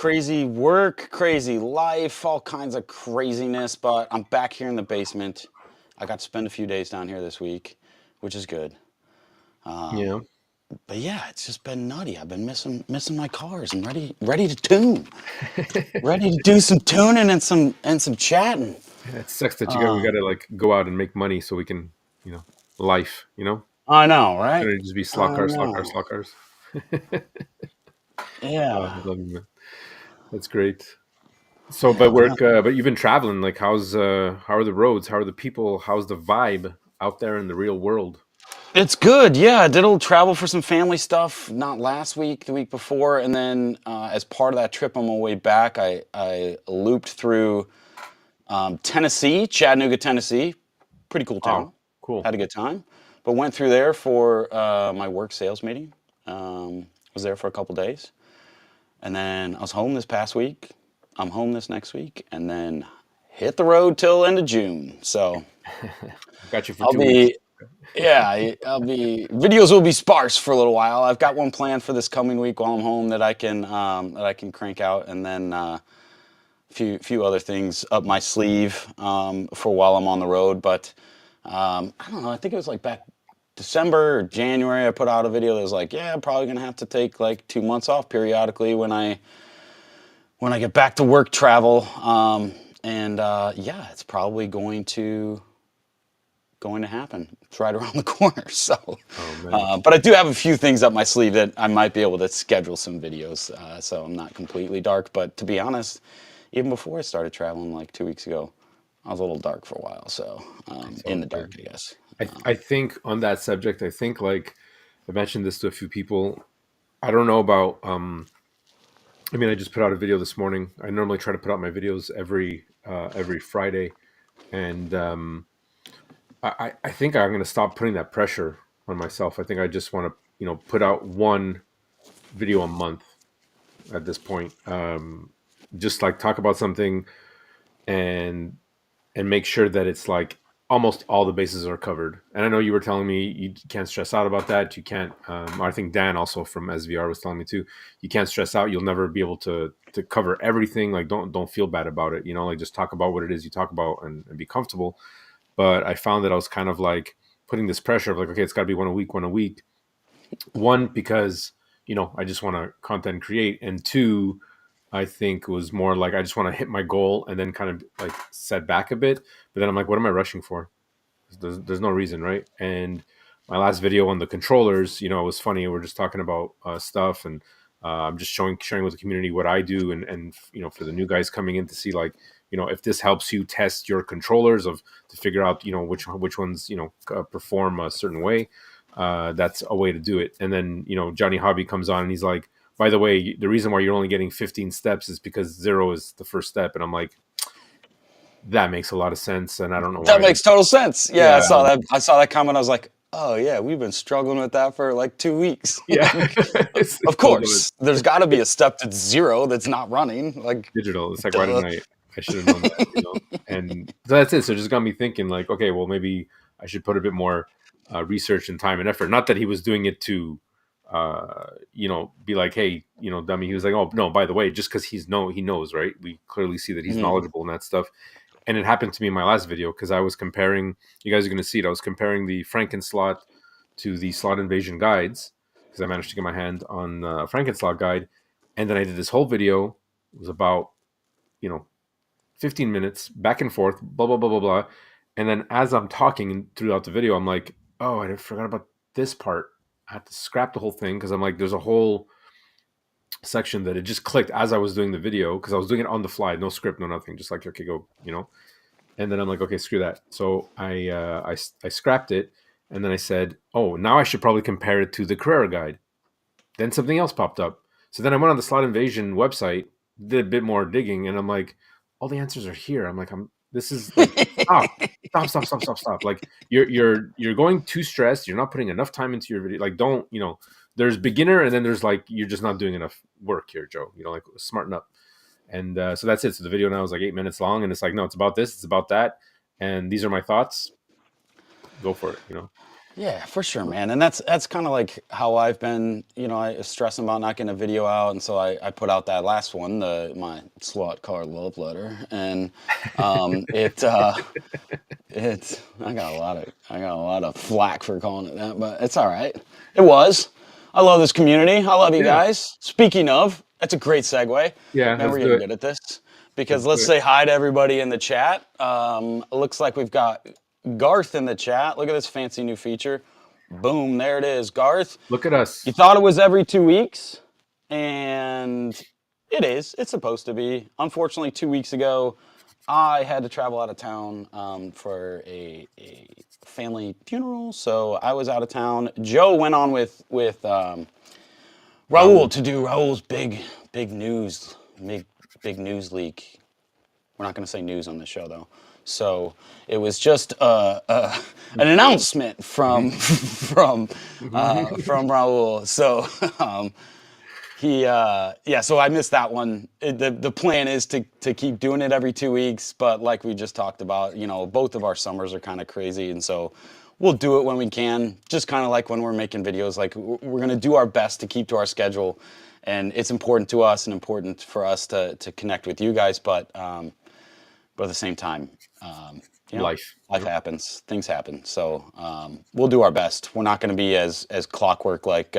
crazy work, crazy life, all kinds of craziness, but I'm back here in the basement. I got to spend a few days down here this week, which is good. Yeah. But yeah, it's just been nutty. I've been missing my cars and ready to tune. Ready to do some tuning and some chatting. It sucks that we gotta like go out and make money so we can, you know, life, I know, right? Gonna just be slot I cars, slot cars, know. slot cars. Yeah. I love you, man. That's great. So, but Yeah. but you've been traveling. Like, how are the roads? How are the people? How's the vibe out there in the real world? It's good. Yeah, I did a little travel for some family stuff, not last week, the week before. And then as part of that trip on my way back, I looped through Tennessee, Chattanooga, Tennessee. Pretty cool town. Wow, cool. Had a good time. But went through there for my work sales meeting. Was there for a couple days. And then I was home this past week. I'm home this next week. And then hit the road till end of June. So Got you for I'll 2 weeks. be yeah, I'll be videos will be sparse for a little while. I've got one planned for this coming week while I'm home that I can crank out, and then few other things up my sleeve for while I'm on the road. But I don't know. I think it was like back December or January. I put out a video that was like, yeah, I'm probably gonna have to take like 2 months off periodically when I get back to work travel. And yeah, it's probably going to happen. It's right around the corner. So, Oh man. but I do have a few things up my sleeve that I might be able to schedule some videos. So I'm not completely dark. But to be honest, even before I started traveling like 2 weeks ago, I was a little dark for a while. So It's in all the dark, good. I guess. I think on that subject, I think like I mentioned this to a few people. I don't know about. I mean, I just put out a video this morning. I normally try to put out my videos every Friday, and I think I'm going to stop putting that pressure on myself. I think I just want to put out one video a month at this point. Just like talk about something and make sure that it's like almost all the bases are covered. And I know you were telling me you can't stress out about that. You can't. I think Dan also from SVR was telling me too. You can't stress out. You'll never be able to cover everything. Like don't feel bad about it. Like just talk about what it is you talk about and be comfortable. But I found that I was kind of like putting this pressure of like, okay, it's got to be one a week, one a week. One, because I just want to content create, and two, I think was more like I just want to hit my goal and then kind of like set back a bit. But then I'm like, what am I rushing for? There's no reason, right? And my last video on the controllers, it was funny. We're just talking about stuff, and I'm just sharing with the community what I do, and for the new guys coming in to see like if this helps you test your controllers to figure out which ones perform a certain way. That's a way to do it. And then Johnny Hobby comes on and he's like, by the way, the reason why you're only getting 15 steps is because 0 is the first step. And I'm like, that makes a lot of sense. And I don't know That why. makes total sense. Yeah, I Yeah. saw that. I saw that comment. I was like, oh yeah, we've been struggling with that for like 2 weeks. Yeah. Like, It's of so good. course, there's got to be a step that's 0 that's not running. Like, Digital. It's like, why duh. didn't I should have known that. And so that's it. So it just got me thinking like, okay, well, maybe I should put a bit more research and time and effort. Not that he was doing it to, be like, hey, dummy. He was like, oh no, by the way, just because he knows, right? We clearly see that he's Mhm. knowledgeable in that stuff. And it happened to me in my last video because I was comparing. You guys are going to see it. I was comparing the Frankenslot to the Slot Invasion guides because I managed to get my hand on Frankenslot guide, and then I did this whole video. It was about 15 minutes back and forth, blah blah blah blah blah. And then as I'm talking throughout the video, I'm like, oh, I forgot about this part. I had to scrap the whole thing because I'm like, there's a whole section that it just clicked as I was doing the video because I was doing it on the fly, no script, no nothing, just like okay, go. And then I'm like, okay, screw that. So I scrapped it, and then I said, oh, now I should probably compare it to the Carrera guide. Then something else popped up. So then I went on the Slot Invasion website, did a bit more digging, and I'm like, all the answers are here. I'm like, this is like stop. Like you're going too stressed. You're not putting enough time into your video. Like don't, there's beginner and then there's like you're just not doing enough work here, Joe. Like smarten up. And so that's it. So the video now is like 8 minutes long, and it's like, no, it's about this, it's about that, and these are my thoughts. Go for it. Yeah, for sure, man. And that's kind of like how I've been, I was stressing about not getting a video out, and so I put out that last one, my SWAT car love letter, and it's I got a lot of flack for calling it that, but it's all right. It was. I love this community. I love you Yeah, guys. Speaking of, that's a great segue. yeah. Man, Let's we're do getting it. good at this. Because Let's do let's it. say hi to everybody in the chat. It looks like we've got Garth in the chat. Look at this fancy new feature. Boom, there it is. Garth, Look at us. you thought it was every 2 weeks, and it is. It's supposed to be. Unfortunately, 2 weeks ago, I had to travel out of town for a family funeral, so I was out of town. Joe went on with Raul Raul. to do Raul's big news, big news leak. We're not going to say news on the show though. So it was just an announcement from from Raul. So so I missed that one. The plan is to keep doing it every 2 weeks, but like we just talked about, both of our summers are kind of crazy, and so we'll do it when we can. Just kind of like when we're making videos, like we're gonna do our best to keep to our schedule, and it's important to us and important for us to connect with you guys, but at the same time, Life. life happens, things happen. So we'll do our best. We're not going to be as clockwork like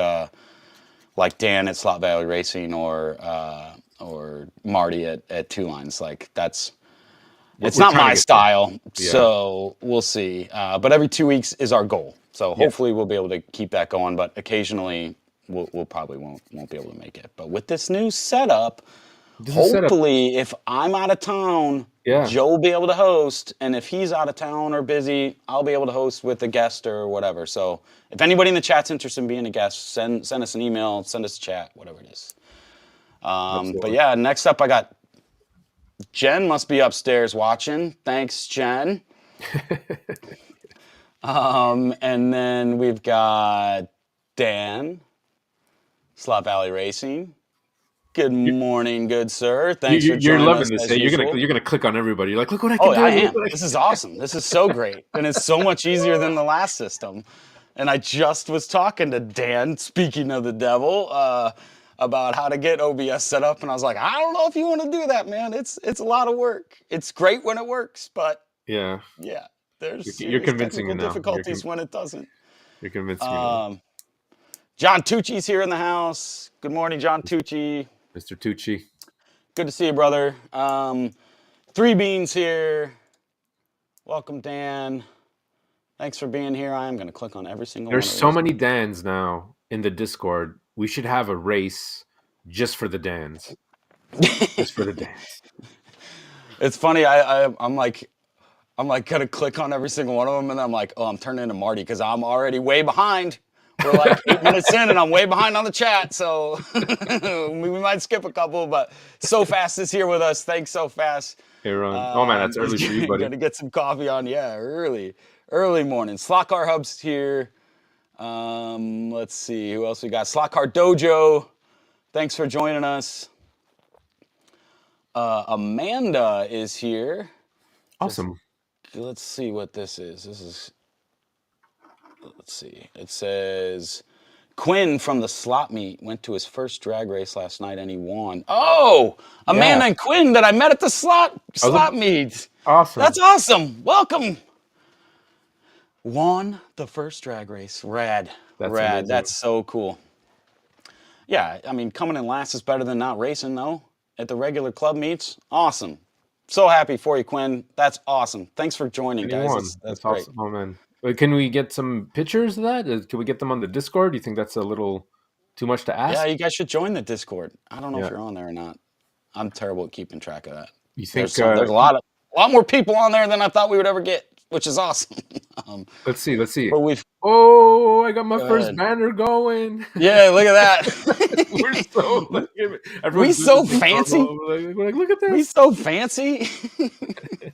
Dan at Slot Valley Racing or Marty at Two Lines. Like it's We're not trying to my get there. style. Yeah. So we'll see. But every 2 weeks is our goal. So Yeah. hopefully we'll be able to keep that going. But occasionally we'll probably won't be able to make it. But with this new setup, This is set up. hopefully, if I'm out of town, Yeah. Joe will be able to host, and if he's out of town or busy, I'll be able to host with a guest or whatever. So, if anybody in the chat's interested in being a guest, send us an email, send us a chat, whatever it is. But Absolutely. yeah, next up, I got Jen. Must be upstairs watching. Thanks, Jen. And then we've got Dan, Slot Valley Racing. Good morning, good sir. Thanks for You're joining us loving this. as Hey, usual. you're gonna click on everybody. You're like, look what I can Oh, do. I Look am. what I This can is awesome. This is so great. And it's so much easier than the last system. And I just was talking to Dan, speaking of the devil, about how to get OBS set up. And I was like, I don't know if you want to do that, man. It's a lot of work. It's great when it works, but Yeah. yeah, there's You're serious convincing me technical now. difficulties when it doesn't. You're convincing me now. Um, John Tucci's here in the house. Good morning, John Tucci. Mr. Tucci. Good to see you, brother. Three Beans here. Welcome, Dan. Thanks for being here. I am going to click on every single There's one of so these. many Dans now in the Discord. We should have a race just for the Dans. Just for the Dans. It's funny. I'm like gonna click on every single one of them, and I'm like, oh, I'm turning into Marty because I'm already way behind. We're like 8 minutes in, and I'm way behind on the chat, so we might skip a couple. But So Fast is here with us. Thanks, So Fast. Hey, Ron. Oh, man, that's early for you, buddy. Gonna get some coffee on. Yeah, early morning. Slot Car Hub's here. Let's see who else we got. Slot Car Dojo. Thanks for joining us. Amanda is here. Awesome. Let's see what this is. Let's see. It says Quinn from the slot meet went to his first drag race last night and he won. Oh, Amanda and Quinn that I met at the slot meet. Awesome. That's awesome. Welcome. Won the first drag race. Rad. Amazing. That's so cool. Yeah, I mean, coming in last is better than not racing, though. At the regular club meets, awesome. So happy for you, Quinn. That's awesome. Thanks for joining, guys. That's great. Awesome. Oh, man. Can we get some pictures of that? Can we get them on the Discord? Do you think that's a little too much to ask? Yeah, you guys should join the Discord. I don't know if you're on there or not. I'm terrible at keeping track of that. You think there's a lot more people on there than I thought we would ever get, which is awesome. Let's see. But I got my first banner going. Yeah, look at that. We're so fancy. We're like, look at this. We so fancy. It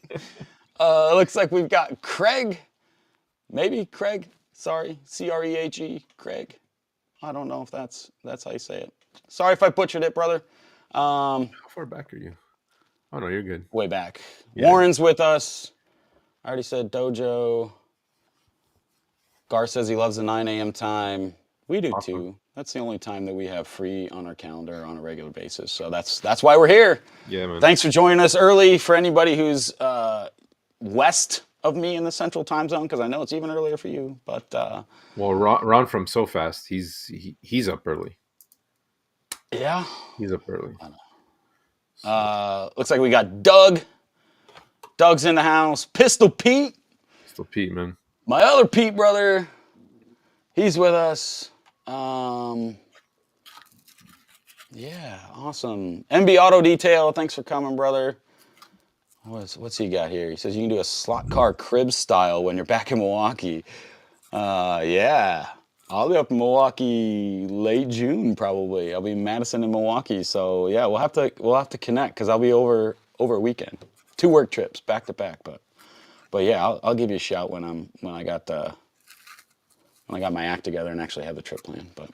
looks like we've got Craig. Maybe Craig. Sorry, Crehe, Craig. I don't know if that's how you say it. Sorry if I butchered it, brother. How far back are you? Oh no, you're good. Way back. Yeah. Warren's with us. I already said Dojo. Gar says he loves the 9 a.m. time. We do Awesome. too. That's the only time that we have free on our calendar on a regular basis. So that's why we're here. Yeah, man. Thanks for joining us early. For anybody who's west of me in the central time zone, because I know it's even earlier for you. But Well, Ron from So Fast, he's up early. yeah, He's up early. looks like we got Doug. Doug's in the house. Pistol Pete, Still Pete, man. my other Pete brother. He's with us. Yeah, awesome. MB Auto Detail, thanks for coming, brother. What's he got here? He says you can do a slot car crib style when you're back in Milwaukee. Yeah, I'll be up in Milwaukee late June probably. I'll be in Madison and Milwaukee, so yeah, we'll have to connect because I'll be over a weekend, 2 work trips back to back. But yeah, I'll give you a shout when I got my act together and actually have the trip planned. But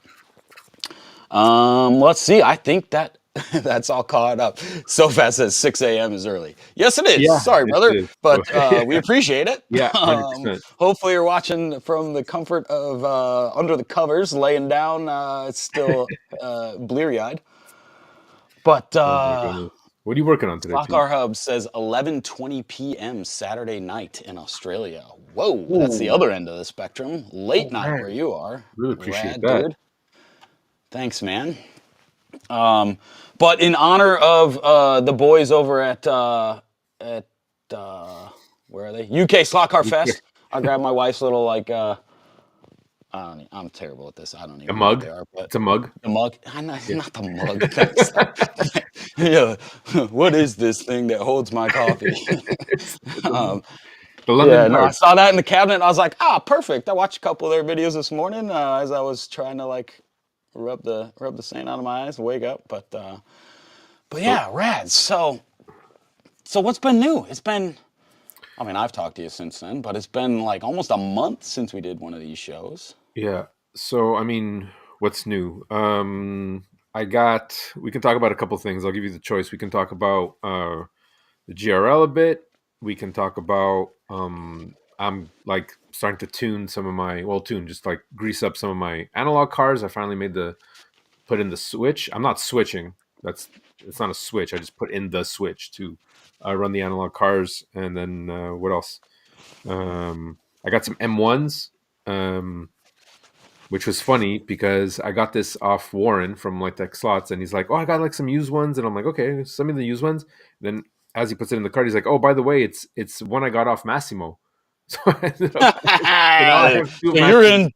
let's see. I think that that's all caught up. So fast says 6 a.m. is early. Yes, it is. Yeah, Sorry, it brother, is. but we appreciate it. Yeah, 100%. Hopefully, you're watching from the comfort of under the covers, laying down. It's still bleary-eyed. But Oh my goodness. What are you working on today, Clock Pete? Car Hub says 11:20 p.m. Saturday night in Australia. Whoa, that's the other end of the spectrum. Late night man. where you are. Really appreciate Rad, that. dude. Thanks, man. But in honor of the boys over at where are they? UK Slot Car Fest. I grabbed my wife's little like I'm terrible at this. I don't even A know mug? what they are, but It's a mug. the mug. Not the mug. Yeah. What is this thing that holds my coffee? The London Yeah, no, I Guard. saw that in the cabinet. And I was like, perfect. I watched a couple of their videos this morning as I was trying to like rub the sand out of my eyes, wake up. But yeah, rad. So what's been new? It's been, I mean, I've talked to you since then, but it's been like almost a month since we did one of these shows. Yeah. So, I mean, what's new? We can talk about a couple things. I'll give you the choice. We can talk about the GRL a bit. We can talk about, I'm like starting to just like grease up some of my analog cars. I finally put in the switch. I'm not switching. It's not a switch. I just put in the switch to run the analog cars. And then what else? I got some M1s. Which was funny because I got this off Warren from like Tech Slots, and he's like, "Oh, I got like some used ones," and I'm like, "Okay, send me the used ones." Then as he puts it in the cart, he's like, "Oh, by the way, it's one I got off Massimo." So I ended up, so now I have two So Massimos.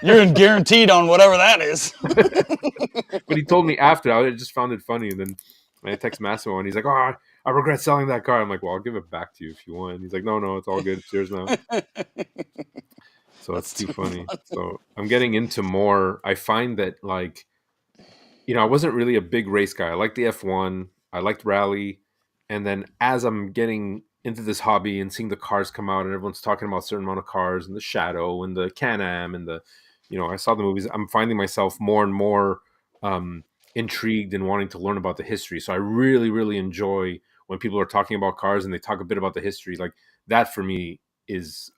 you're in guaranteed on whatever that is. But he told me after. I just found it funny, and then I text Massimo, and he's like, "Oh, I regret selling that car." I'm like, "Well, I'll give it back to you if you want." He's like, "No, it's all good. It's yours now." So That's it's too too funny. funny. So I'm getting into more. I find that like, I wasn't really a big race guy. I liked the F1. I liked rally. And then as I'm getting into this hobby and seeing the cars come out and everyone's talking about a certain amount of cars and the Shadow and the Can-Am and I saw the movies. I'm finding myself more and more intrigued and wanting to learn about the history. So I really, really enjoy when people are talking about cars and they talk a bit about the history. Like that for me is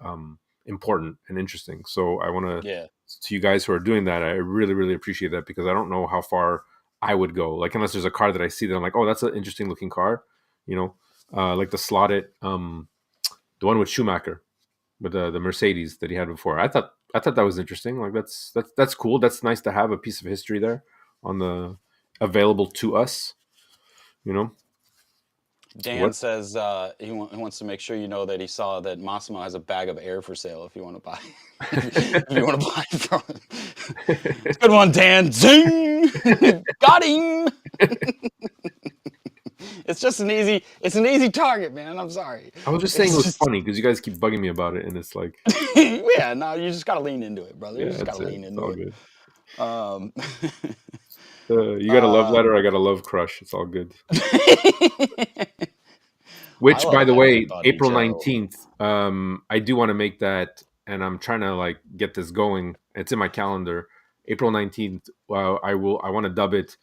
important and interesting. So I want to you guys who are doing that, I really, really appreciate that because I don't know how far I would go. Like unless there's a car that I see that I'm like, oh, that's an interesting looking car, like the slotted, the one with Schumacher, with the Mercedes that he had before. I thought that was interesting. Like that's cool. That's nice to have a piece of history there on the available to us. Dan says he wants to make sure you know that he saw that Massimo has a bag of air for sale if you want to buy. If you want to buy from him. Good one, Dan. Zing! Got him! It's an easy target, man. I'm sorry. I was just saying it was funny because you guys keep bugging me about it, and it's like, yeah, no, you just gotta lean into it, brother. You yeah, just that's gotta it. lean It's into all it. good. You got a love letter. I got a love crush. It's all good. Which, by the way, April 19th, I do want to make that, and I'm trying to like get this going. It's in my calendar. April 19th. I want to dub it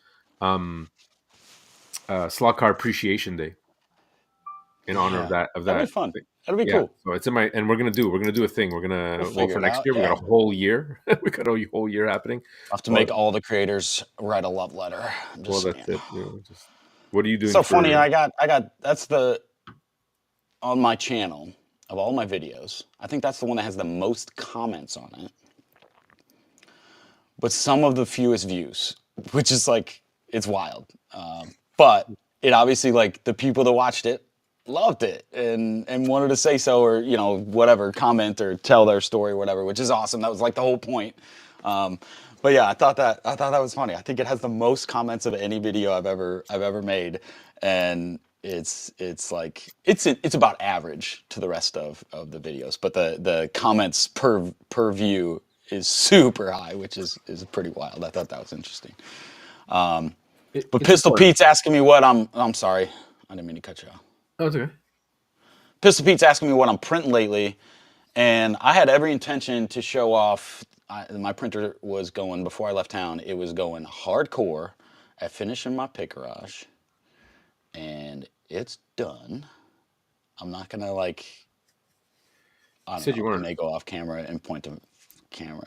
Slot Car Appreciation Day in honor of that. That'd be fun. That'd be Yeah, cool. so it's in my, and we're gonna do a thing. We're We'll gonna, well, figure for it next out. year, we got Yeah. a whole year. We got a whole year happening. I'll have to Well, make all the creators write a love letter. I'm well, just that's saying. it. Just what are you doing So funny. for? I got that's the on my channel of all my videos. I think that's the one that has the most comments on it, but some of the fewest views, which is like it's wild. But it obviously like the people that watched it loved it and wanted to say so or whatever comment or tell their story or whatever, which is awesome. That was like the whole point. But yeah, I thought that was funny. I think it has the most comments of any video I've ever made, and it's like it's about average to the rest of the videos, but the comments per view is super high, which is pretty wild. I thought that was interesting. But It's Pistol important. Pete's asking me what I'm sorry, I didn't mean to cut you off. Oh, it's okay. Pistol Pete's asking me what I'm printing lately, and I had every intention to show off. My printer was going before I left town. It was going hardcore at finishing my pit garage, and it's done. I'm not gonna like. I You don't said you know. I weren't. may go off camera and point a camera,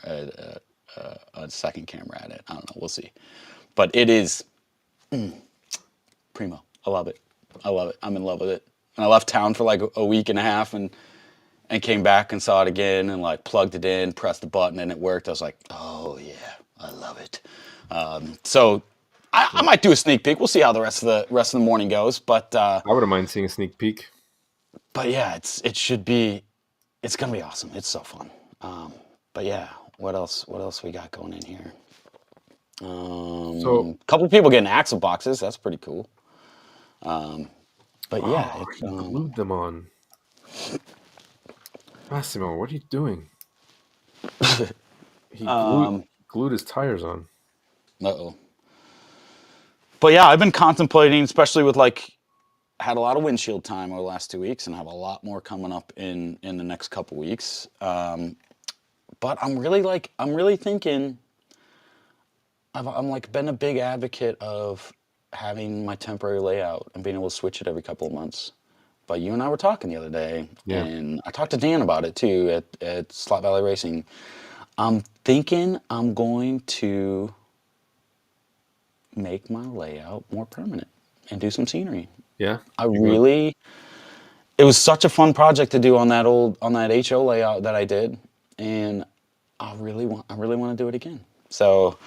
a second camera at it. I don't know. We'll see. But it is primo. I love it. I love it. I'm in love with it. And I left town for like a week and a half and came back and saw it again and like plugged it in, pressed the button, and it worked. I was like, oh yeah, I love it. So I might do a sneak peek. We'll see how the rest of the morning goes. I wouldn't mind seeing a sneak peek. But yeah, it should be. It's gonna be awesome. It's so fun. But yeah, what else? What else we got going in here? So, A couple people getting axle boxes. That's pretty cool. But yeah, oh, it's he glued them on. Massimo, what are you doing? He glued his tires on. uh-oh. But yeah, I've been contemplating, especially with like had a lot of windshield time over the last 2 weeks, and have a lot more coming up in the next couple weeks. But I'm really thinking. I'm like been a big advocate of having my temporary layout and being able to switch it every couple of months. But you and I were talking the other day, Yeah. and I talked to Dan about it too at Slot Valley Racing. I'm thinking I'm going to make my layout more permanent and do some scenery. Yeah. I You're going. really, it was such a fun project to do on that HO layout that I did, and I really want to do it again. So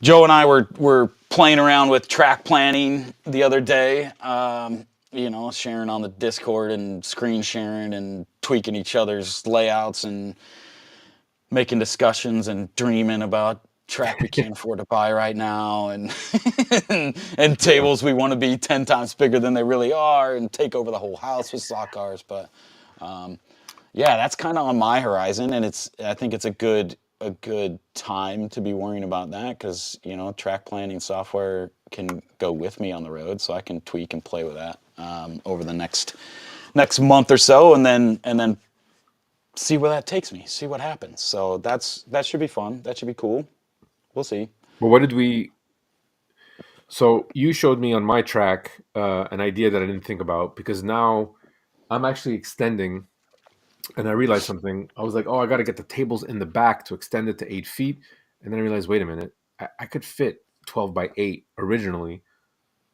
Joe and I were playing around with track planning the other day, sharing on the Discord and screen sharing and tweaking each other's layouts and making discussions and dreaming about track we can't afford to buy right now and and Yeah. tables we want to be 10 times bigger than they really are and take over the whole house with slot cars. But yeah, that's kind of on my horizon, and I think it's a good time to be worrying about that because track planning software can go with me on the road, so I can tweak and play with that over the next month or so, and then see where that takes me, see what happens. So that should be fun. That should be cool. We'll see. But what did we? So you showed me on my track an idea that I didn't think about because now I'm actually extending, and I realized something. I was like, oh, I got to get the tables in the back to extend it to 8 feet, and then I realized, wait a minute, I could fit 12 by 8 originally,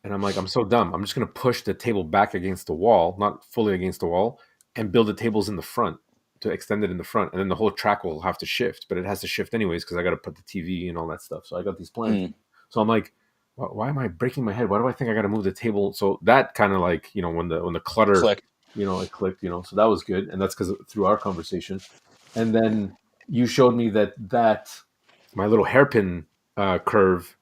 and I'm like, I'm so dumb. I'm just gonna push the table back against the wall, not fully against the wall, and build the tables in the front to extend it in the front, and then the whole track will have to shift, but it has to shift anyways because I got to put the TV and all that stuff. So I got these plans. Mm, So I'm like, why am I breaking my head? Why do I think I got to move the table? So that kind of like, when the clutter, click. it clicked, so that was good. And that's because through our conversation. And then you showed me that my little hairpin curve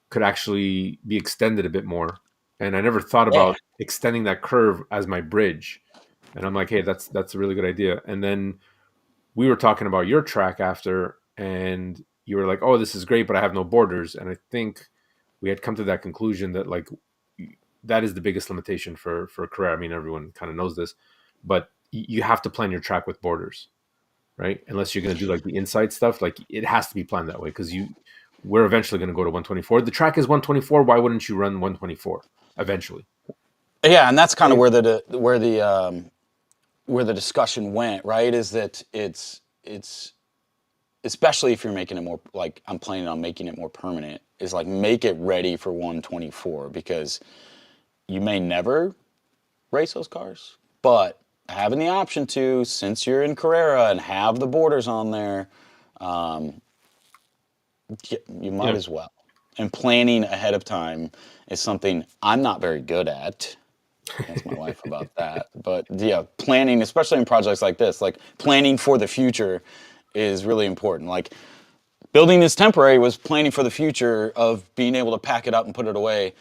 could actually be extended a bit more. And I never thought Yeah. about extending that curve as my bridge. And I'm like, hey, that's a really good idea. And then we were talking about your track after, and you were like, oh, this is great, but I have no borders. And I think we had come to that conclusion that like that is the biggest limitation for a career. I mean, everyone kind of knows this, but you have to plan your track with borders, right? Unless you're going to do like the inside stuff, like it has to be planned that way because we're eventually going to go to 124. The track is 124. Why wouldn't you run 124 eventually? Yeah, and that's kind of Right. where the where the discussion went, right, is that it's especially if you're making it more like I'm planning on making it more permanent, is like make it ready for 124 because you may never race those cars, but having the option to, since you're in Carrera and have the borders on there, you might Yeah. as well. And planning ahead of time is something I'm not very good at. Ask my wife about that. But yeah, planning, especially in projects like this, like planning for the future is really important. Like building this temporary was planning for the future of being able to pack it up and put it away.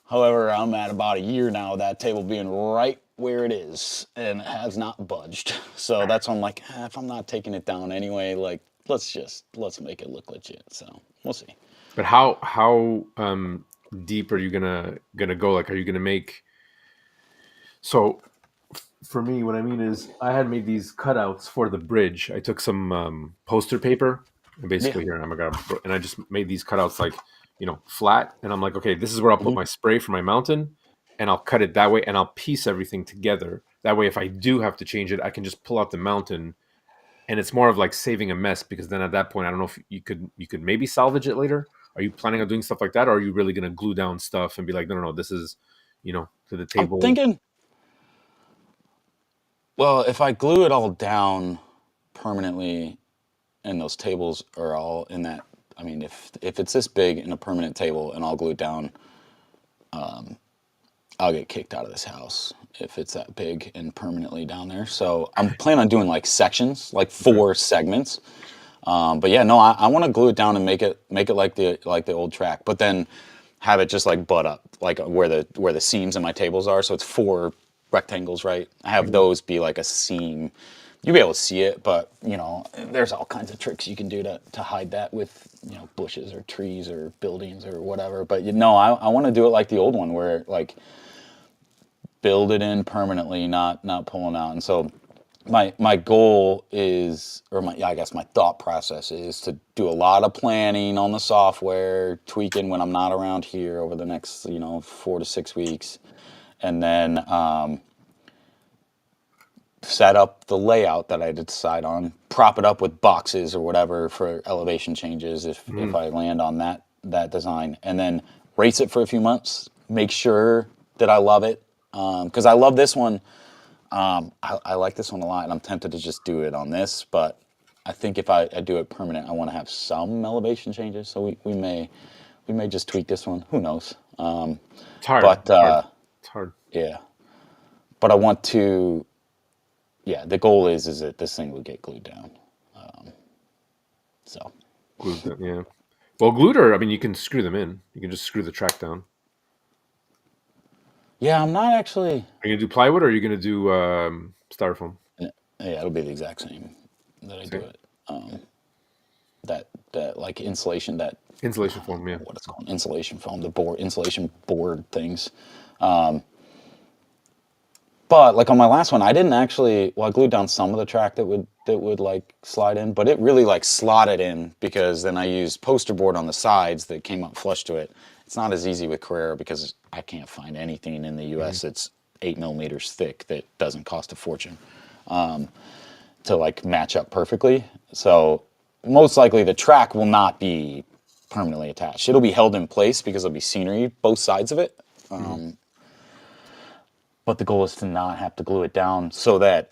However, I'm at about a year now, that table being right where it is and it has not budged. So that's why I'm like, if I'm not taking it down anyway, like let's make it look legit. So we'll see. But how deep are you gonna go? Like, are you gonna make so? For me, what I mean is, I had made these cutouts for the bridge. I took some poster paper and Yeah. basically here, and I just made these cutouts like flat. And I'm like, okay, this is where I'll put Hmm. my spray for my mountain, and I'll cut it that way, and I'll piece everything together. That way, if I do have to change it, I can just pull out the mountain, and it's more of like saving a mess because then at that point, I don't know if you could maybe salvage it later. Are you planning on doing stuff like that, or are you really going to glue down stuff and be like, no, no, no, this is to the I'm table? thinking, well, if I glue it all down permanently and those tables are all in that, I mean, if it's this big in a permanent table and all glued down, I'll get kicked out of this house if it's that big and permanently down there. So I'm planning on doing like sections, like Okay. 4 segments. But yeah, no, I want to glue it down and make it like the old track, but then have it just like butt up, like where the seams in my tables are. So it's 4 rectangles, right? I have Mhm. those be like a seam. You'll be able to see it, but there's all kinds of tricks you can do to hide that with bushes or trees or buildings or whatever. But I want to do it like the old one where like build it in permanently, not pulling out. And so my goal is, or my I guess my thought process is to do a lot of planning on the software, tweaking when I'm not around here over the next 4 to 6 weeks, and then set up the layout that I decide on, prop it up with boxes or whatever for elevation changes if Mhm. I land on that design, and then race it for a few months, make sure that I love it because I love this one. I like this one a lot, and I'm tempted to just do it on this, but I think if I do it permanent, I want to have some elevation changes. So we may just tweak this one. Who knows? It's hard. But It's hard. It's hard. yeah, but I want to. Yeah, the goal is that this thing would get glued down. So Glued down, yeah. Well, glued or I mean, you can screw them in. You can just screw the track down. yeah, I'm not actually. Are you gonna do plywood or are you gonna do styrofoam? Yeah, it'll be the exact same that I do Same it. That like insulation, that insulation I don't foam. know Yeah. what it's called, insulation foam, the board insulation board things. But like on my last one, I didn't actually. Well, I glued down some of the track that would like slide in, but it really like slotted in because then I used poster board on the sides that came up flush to it. It's not as easy with Carrera because I can't find anything in the Mhm. U.S. that's 8 millimeters thick that doesn't cost a fortune to like match up perfectly. So most likely the track will not be permanently attached. It'll be held in place because there'll be scenery both sides of it. Mhm. But the goal is to not have to glue it down so that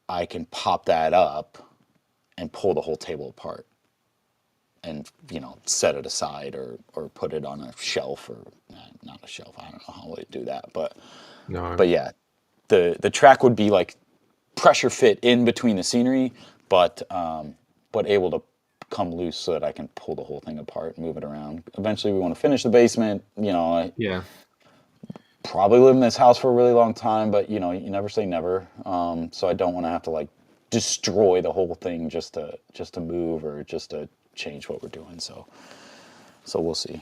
I can pop that up and pull the whole table apart and set it aside or put it on a shelf or not a shelf. I don't know how to do that, No. but yeah, the track would be like pressure fit in between the scenery, but able to come loose so that I can pull the whole thing apart and move it around. Eventually, we want to finish the basement. I Yeah. probably live in this house for a really long time, but you never say never. So I don't want to have to like destroy the whole thing just to move or just to change what we're doing. So we'll see.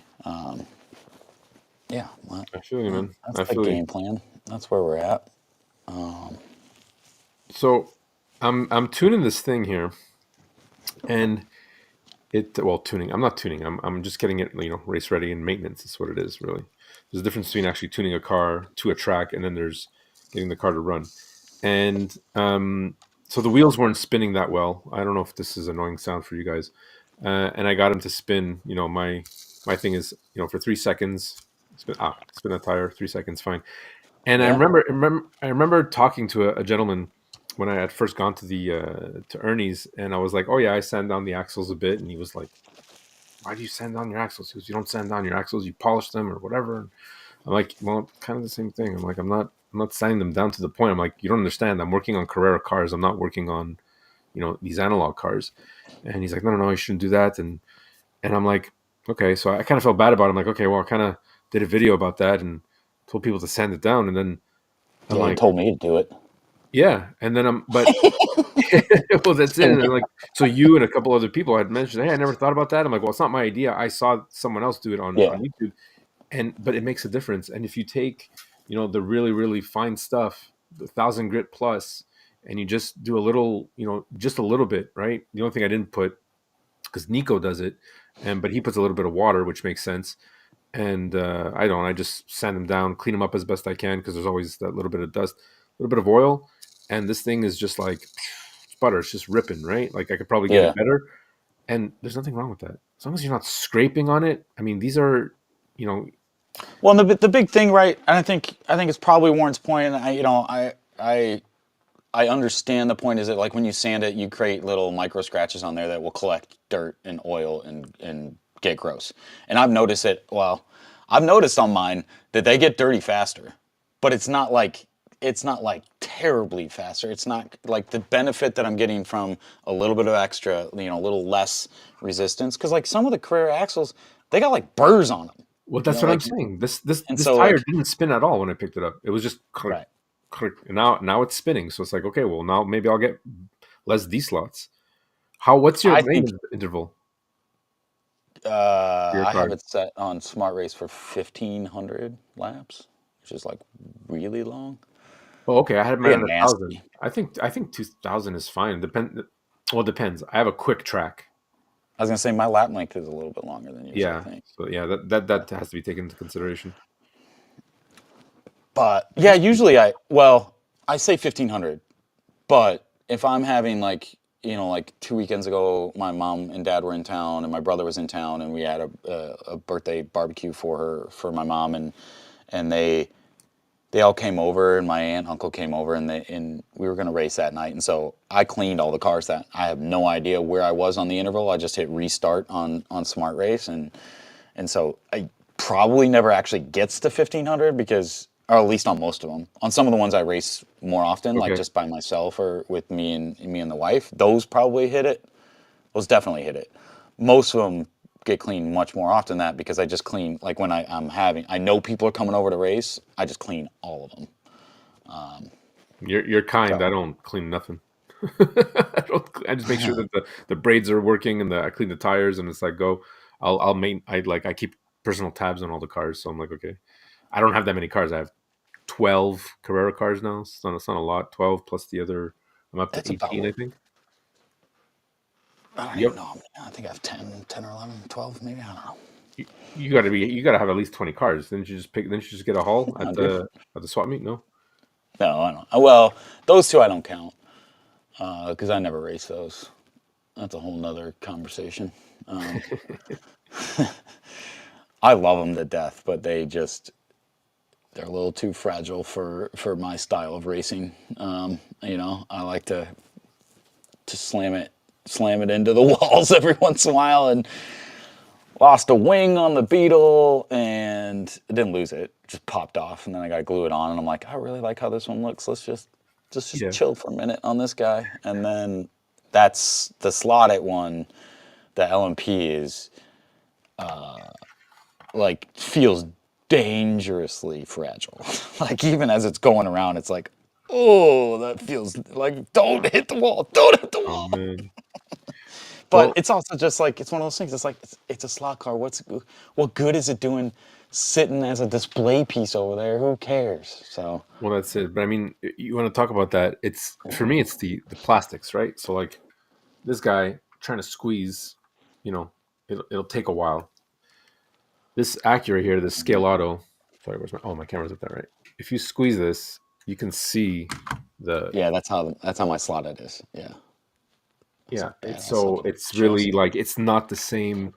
Yeah, I feel you, man. that's I the feel you. game plan. That's where we're at. So I'm tuning this thing here, and tuning. I'm not tuning. I'm just getting it race ready and maintenance. Is what it is really. There's a difference between actually tuning a car to a track, and then there's getting the car to run. and so the wheels weren't spinning that well. I don't know if this is annoying sound for you guys. And I got him to spin. You know, my thing is, for 3 seconds, spin a tire, 3 seconds, fine. And Yeah. I remember talking to a gentleman when I had first gone to the to Ernie's, and I was like, "Oh yeah, I sand down the axles a bit," and he was like, "Why do you sand down your axles?" He goes, "You don't sand down your axles, you polish them or whatever." And I'm like, "Well, kind of the same thing." I'm like, I'm not sanding them down to the point." I'm like, "You don't understand. I'm working on Carrera cars. I'm not working on, these analog cars." And he's like, "No, you shouldn't do that." And I'm like, "Okay." So I kind of felt bad about it. I'm like, "Okay, well, I kind of did a video about that and told people to sand it down." And then I'm Yeah, you like, told me to do it. "Yeah." And then but well, that's it. And then, like, so you and a couple other people had mentioned, "Hey, I never thought about that." I'm like, "Well, it's not my idea. I saw someone else do it on Yeah. YouTube." But it makes a difference. And if you take, the really, really fine stuff, the 1,000 grit plus, and you just do a little, just a little bit, right? The only thing I didn't put, because Nico does it, but he puts a little bit of water, which makes sense. And I don't. I just sand them down, clean them up as best I can, because there's always that little bit of dust, a little bit of oil, and this thing is just like it's butter. It's just ripping, right? Like I could probably get Yeah. it better, and there's nothing wrong with that as long as you're not scraping on it. I mean, these are, you know, Well, and the big thing, right? And I think it's probably Warren's point, and I understand the point. Is that like when you sand it, you create little micro scratches on there that will collect dirt and oil and get gross. And I've noticed it. Well, I've noticed on mine that they get dirty faster, but it's not like terribly faster. It's not like the benefit that I'm getting from a little bit of extra, a little less resistance. Because like some of the Carrera axles, they got like burrs on them. well, that's what I'm Like, saying. This and this so tire like, didn't spin at all when I picked it up. It was just click, right. click, and now it's spinning. So it's like, okay, well, now maybe I'll get less D slots. What's your I think maintenance interval for your I have car? it set on Smart Race for 1,500 laps, which is like really long. Oh, okay. I had They mine get at 1,000. nasty. I think 2,000 is fine. Well, it depends. I have a quick track. I was gonna say my lap length is a little bit longer than yours, I Yeah. think. So yeah, that has to be taken into consideration. But yeah, usually I say 1,500. But if I'm having like 2 weekends ago, my mom and dad were in town, and my brother was in town, and we had a birthday barbecue for my mom, and they all came over, and my aunt and uncle came over, and we were gonna race that night, and so I cleaned all the cars. That I have no idea where I was on the interval. I just hit restart on Smart Race, and so I probably never actually gets to 1,500 because, or at least on most of them. On some of the ones I race more often, like Okay. just by myself or with me and the wife, those probably hit it. Those definitely hit it. Most of them get cleaned much more often than that because I just clean like when I know people are coming over to race, I just clean all of them. You're kind. So I don't clean nothing. I just make sure that the braids are working and I clean the tires and it's like go. I keep personal tabs on all the cars, so I'm like, okay. I don't have that many cars. I have 12 Carrera cars now. It's not a lot. 12 plus the other. I'm up to that's about 18, I what think. I don't Yep. even know. I think I have 10 or 11, 12 maybe. I don't know. You gotta have at least 20 cars. Didn't you just get a haul at 100? the swap meet? No. No, I don't. Well, those two I don't count because I never race those. That's a whole nother conversation. Um, I love them to death, but they're a little too fragile for my style of racing. I like to slam it into the walls every once in a while, and lost a wing on the Beetle, and it didn't lose it, just popped off, and then I got to glue it on, and I'm like, I really like how this one looks. Let's just Yeah. chill for a minute on this guy, and then that's the slotted one. The LMP is like feels dangerously fragile. Like even as it's going around, it's like, oh, that feels like don't hit the wall, don't hit the Oh wall. man. But Well, it's also just like it's one of those things. It's like it's a slot car. What good is it doing sitting as a display piece over there? Who cares? So that's it. But I mean, you want to talk about that? It's for me. It's the plastics, right? So like this guy trying to squeeze, you know, it'll take a while. This Acura here, this Scale Auto. Sorry, my camera's up there, right? If you squeeze this, you can see The Yeah, that's how my slotted is. Yeah, that's yeah, a it's badass so looking it's really chassis. like it's not the same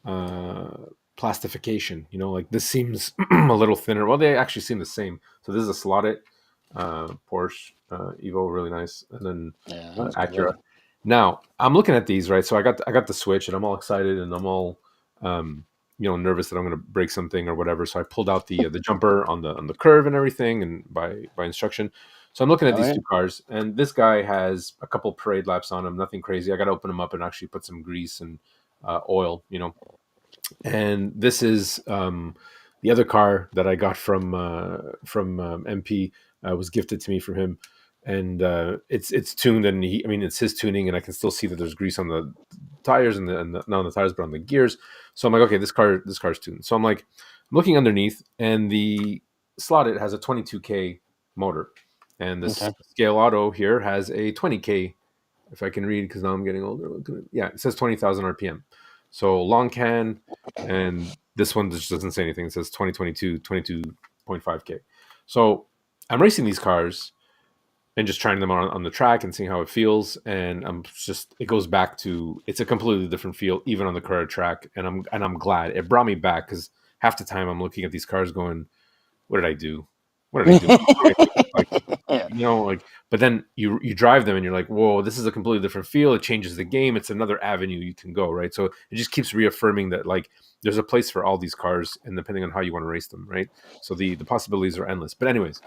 uh plastification. Like this seems a little thinner. Well, they actually seem the same. So this is a slotted Porsche Evo, really nice, and then Yeah, that was Acura. good. Now I'm looking at these, right? So I got the Switch, and I'm all excited, and I'm all um, nervous that I'm going to break something or whatever. So I pulled out the jumper on the curve and everything, and by instruction. So I'm looking at Oh these yeah. two cars, and this guy has a couple parade laps on him, nothing crazy. I got to open them up and actually put some grease and oil, and this is the other car that I got from MP, was gifted to me from him, and it's tuned, and I mean, it's his tuning, and I can still see that there's grease on the tires and not on the tires, but on the gears. So I'm like, okay, this car's tuned. So I'm looking underneath, and the slotted has a 22K motor, and this Okay. Scale Auto here has a 20K. If I can read, because now I'm getting older. Yeah, it says 20,000 RPM. So long can, and this one just doesn't say anything. It says 2022, 22.5K. So I'm racing these cars and just trying them on the track and seeing how it feels. And it goes back to, it's a completely different feel, even on the current track. And I'm glad it brought me back, because half the time I'm looking at these cars going, what did I do? What did I do? Like, Yeah. but then you drive them and you're like, whoa, this is a completely different feel. It changes the game. It's another avenue you can go, right? So it just keeps reaffirming that, like, there's a place for all these cars, and depending on how you want to race them, right? So the possibilities are endless. But anyways,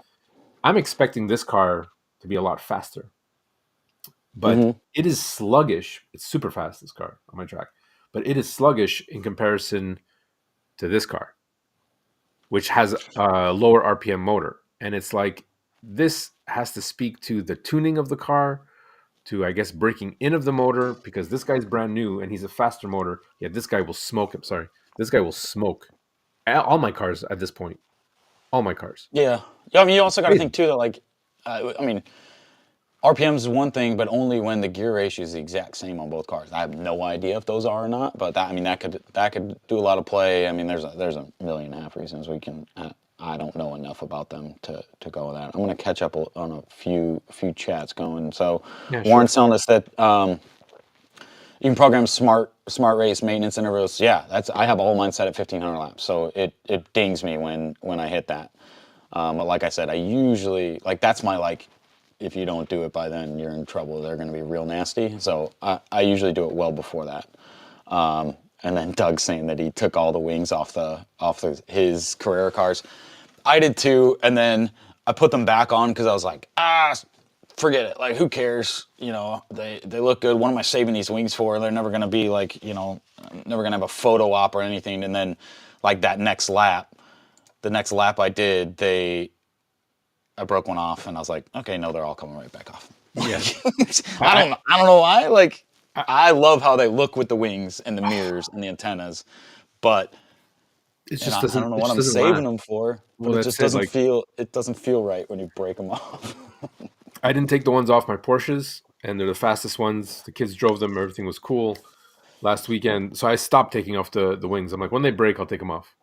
I'm expecting this car to be a lot faster, but Hmm. it is sluggish. It's super fast, this car on my track, but it is sluggish in comparison to this car, which has a lower RPM motor. And it's like, this has to speak to the tuning of the car, to, I guess, breaking in of the motor, because this guy's brand new and he's a faster motor. Yeah, this guy will smoke him. Sorry. This guy will smoke all my cars at this point. All my cars. Yeah. Yeah. I mean, you also got to Crazy. think too that like, I mean, RPMs is one thing, but only when the gear ratio is the exact same on both cars. I have no idea if those are or not, but that, I mean, that could do a lot of play. I mean, there's a million and a half reasons we can. I don't know enough about them to go with that. I'm gonna catch up on a few chats going. So Yeah, Warren's sure. telling us that you can program smart race maintenance intervals. Yeah, I have all mine set at 1,500 laps, so it dings me when I hit that. But like I said, I usually like that's my like. If you don't do it by then, you're in trouble. They're going to be real nasty. So I usually do it well before that. And then Doug's saying that he took all the wings his Carrera cars. I did too, and then I put them back on because I was like, forget it. Like, who cares? They look good. What am I saving these wings for? They're never gonna be like, I'm never gonna have a photo op or anything. And then, like that next lap, the next lap I did, I broke one off, and I was like, okay, no, they're all coming right back off. Yeah. I I, don't know. I don't know why. Like, I, I love how they look with the wings and the mirrors and the antennas, but it and just I don't doesn't, know it what just I'm doesn't saving last. them for, but Well, it that's just it. doesn't Like, feel right when you break them off. I didn't take the ones off my Porsches, and they're the fastest ones. The kids drove them. Everything was cool last weekend. So I stopped taking off the wings. I'm like, when they break, I'll take them off.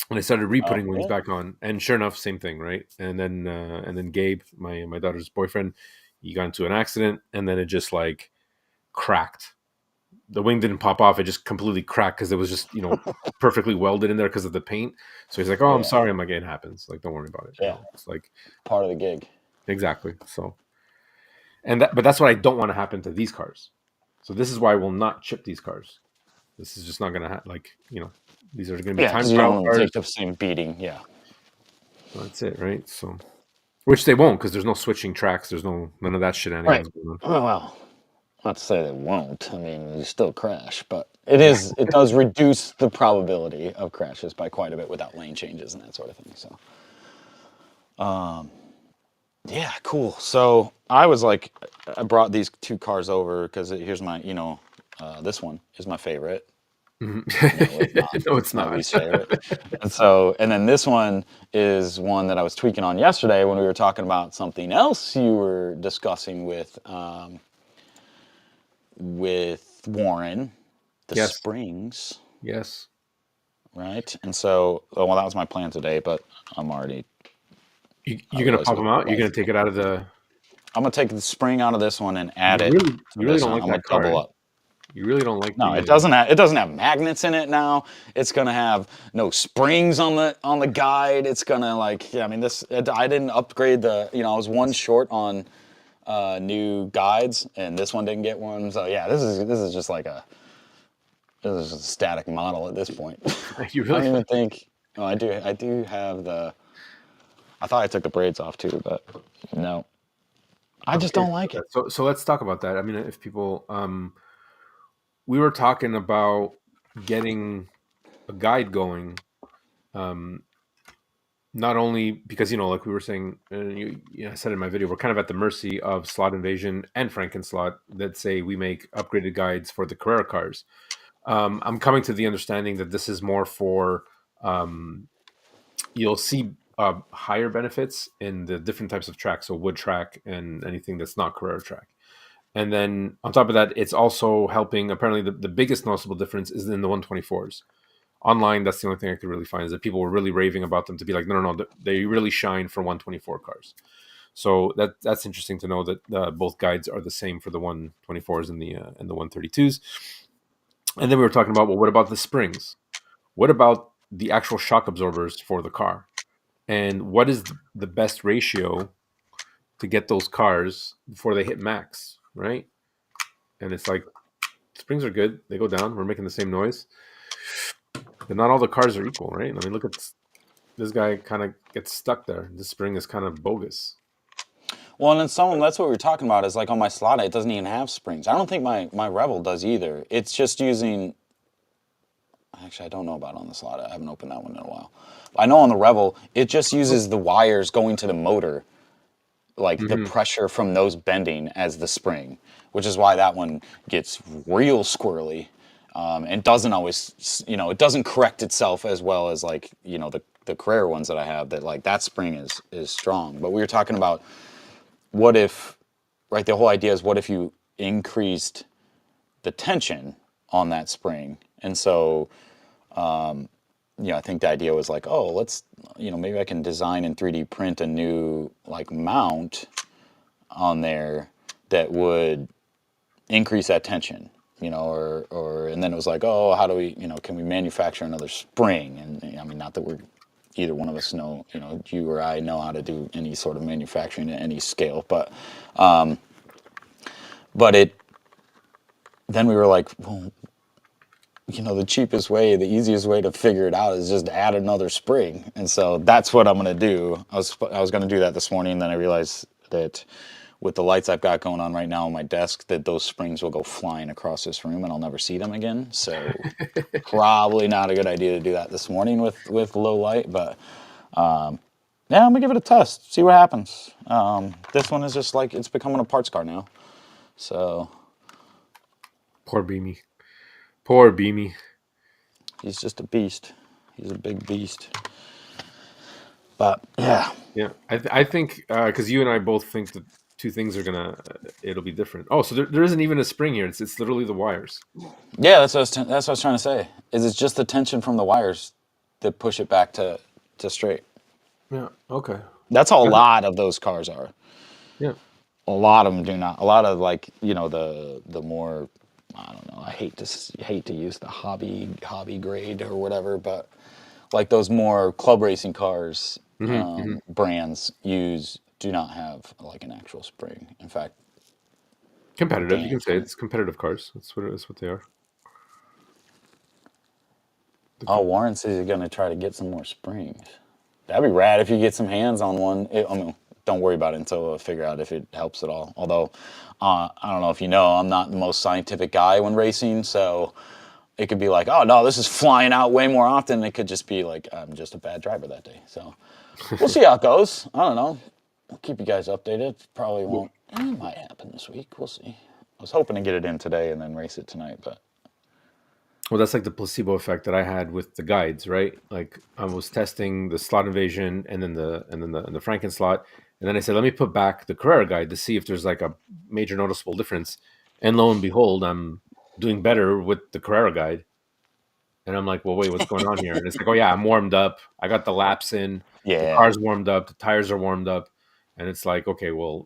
And I started Oh, re-putting wings yeah. back on, and sure enough, same thing, right? And then Gabe, my daughter's boyfriend, he got into an accident, and then it just like cracked. The wing didn't pop off; it just completely cracked, because it was just perfectly welded in there because of the paint. So he's like, "Oh, I'm Yeah, sorry." I'm like, "It happens. Like, don't worry about it." yeah, It's like, part of the gig. exactly. So, but that's what I don't want to happen to these cars. So this is why I will not chip these cars. This is just not gonna these are gonna be Yeah, time because you don't trial want them to cars. take the same beating. Yeah. That's it, right? So, which they won't, because there's no switching tracks. There's none of that Right. shenanigans going on. Well, not to say they won't. I mean, you still crash, but it does reduce the probability of crashes by quite a bit without lane changes and that sort of thing. So, yeah, cool. So I was like, I brought these two cars over because here's this one is my favorite. Mhm. No, it's not. No, it's It's my not. least favorite. And then this one is one that I was tweaking on yesterday when we were talking about something else you were discussing with Warren, the Yes, springs, yes. right? And so, well, that was my plan today, but I'm already, You, I you're gonna realize pop what them it out. You're was. gonna take it out of the. I'm gonna take the spring out of this one and add You it really, to you really this don't one. like I'm gonna that car. double Eh? up. You really don't like No, the. it doesn't have magnets in it now. It's gonna have no springs on the guide. It's gonna like yeah. I mean this. I didn't upgrade the. You know, I was one short on new guides, and this one didn't get one. So yeah, this is just like a this is just a static model at this point. You I really. don't even think. Oh, I do have the. I thought I took the braids off too, but no. I just Okay. don't like Okay. it. So let's talk about that. I mean, if people, we were talking about getting a guide going, um, not only because like we were saying, I said in my video, we're kind of at the mercy of Slot Invasion and Frankenslot that say we make upgraded guides for the Carrera cars. I'm coming to the understanding that this is more for um, you'll see higher benefits in the different types of tracks, so wood track and anything that's not Carrera track. And then on top of that, it's also helping. Apparently, the biggest noticeable difference is in the 124s. Online, that's the only thing I could really find is that people were really raving about them to be like, no, they really shine for 124 cars. So that's interesting to know that both guides are the same for the 124s and the 132s. And then we were talking about, well, what about the springs? What about the actual shock absorbers for the car? And what is the best ratio to get those cars before they hit max, right? And it's like springs are good; they go down. We're making the same noise, but not all the cars are equal, right? I mean, look at this guy; kind of gets stuck there. This spring is kind of bogus. Well, and then some that's what we were talking about is like on my slot, it doesn't even have springs. I don't think my Rebel does either. It's just using. Actually, I don't know about on the slot. I haven't opened that one in a while. I know on the Rebel, it just uses the wires going to the motor, like the Mm-hmm. pressure from those bending as the spring, which is why that one gets real squirrely, and doesn't always, it doesn't correct itself as well as like the Carrera ones that I have. That like that spring is strong. But we were talking about what if, right? The whole idea is what if you increased the tension on that spring, and so I think the idea was like, oh, let's, maybe I can design and 3D print a new like mount on there that would increase that tension, and then it was like, oh, how do we, can we manufacture another spring? And I mean, not that we're either one of us know, you or I know how to do any sort of manufacturing at any scale, but it, then we were like, well, the cheapest way, the easiest way to figure it out is just add another spring. And so that's what I'm going to do. I was going to do that this morning, and then I realized that with the lights I've got going on right now on my desk, that those springs will go flying across this room and I'll never see them again. So probably not a good idea to do that this morning with low light, but yeah, I'm gonna give it a test, see what happens. This one is just like, it's becoming a parts car now. So Poor Beamy. Poor Beamy. he's just a beast. He's a big beast. But yeah, Yeah, I think because you and I both think that two things are gonna it'll be different. Oh, so there isn't even a spring here. It's literally the wires. yeah, that's what I was trying to say. Is it's just the tension from the wires that push it back to straight. Yeah. Okay. That's how a lot of those cars are. Yeah. A lot of them do not. A lot of like the more, I don't know. I hate to use the hobby grade or whatever, but like those more club racing cars, Hmm. brands do not have like an actual spring. In fact, Competitive. You can say damn. it's competitive cars. That's what it is. What they are. The Oh, com- Warren says he's gonna try to get some more springs. That'd be rad if you get some hands on one. I mean, don't worry about it until I figure out if it helps at all. Although, I don't know if you know, I'm not the most scientific guy when racing, so it could be like, oh no, this is flying out way more often. It could just be like, I'm just a bad driver that day. So we'll see how it goes. I don't know. I'll keep you guys updated. Probably won't. It might happen this week. We'll see. I was hoping to get it in today and then race it tonight, but Well, that's like the placebo effect that I had with the guides, right? Like I was testing the slot invasion and then the Franken slot, and then I said, let me put back the Carrera guide to see if there's like a major noticeable difference. And lo and behold, I'm doing better with the Carrera guide. And I'm like, well, wait, what's going on here? And it's like, oh yeah, I'm warmed up. I got the laps in. The yeah. car's warmed up. The tires are warmed up. And it's like, okay, well,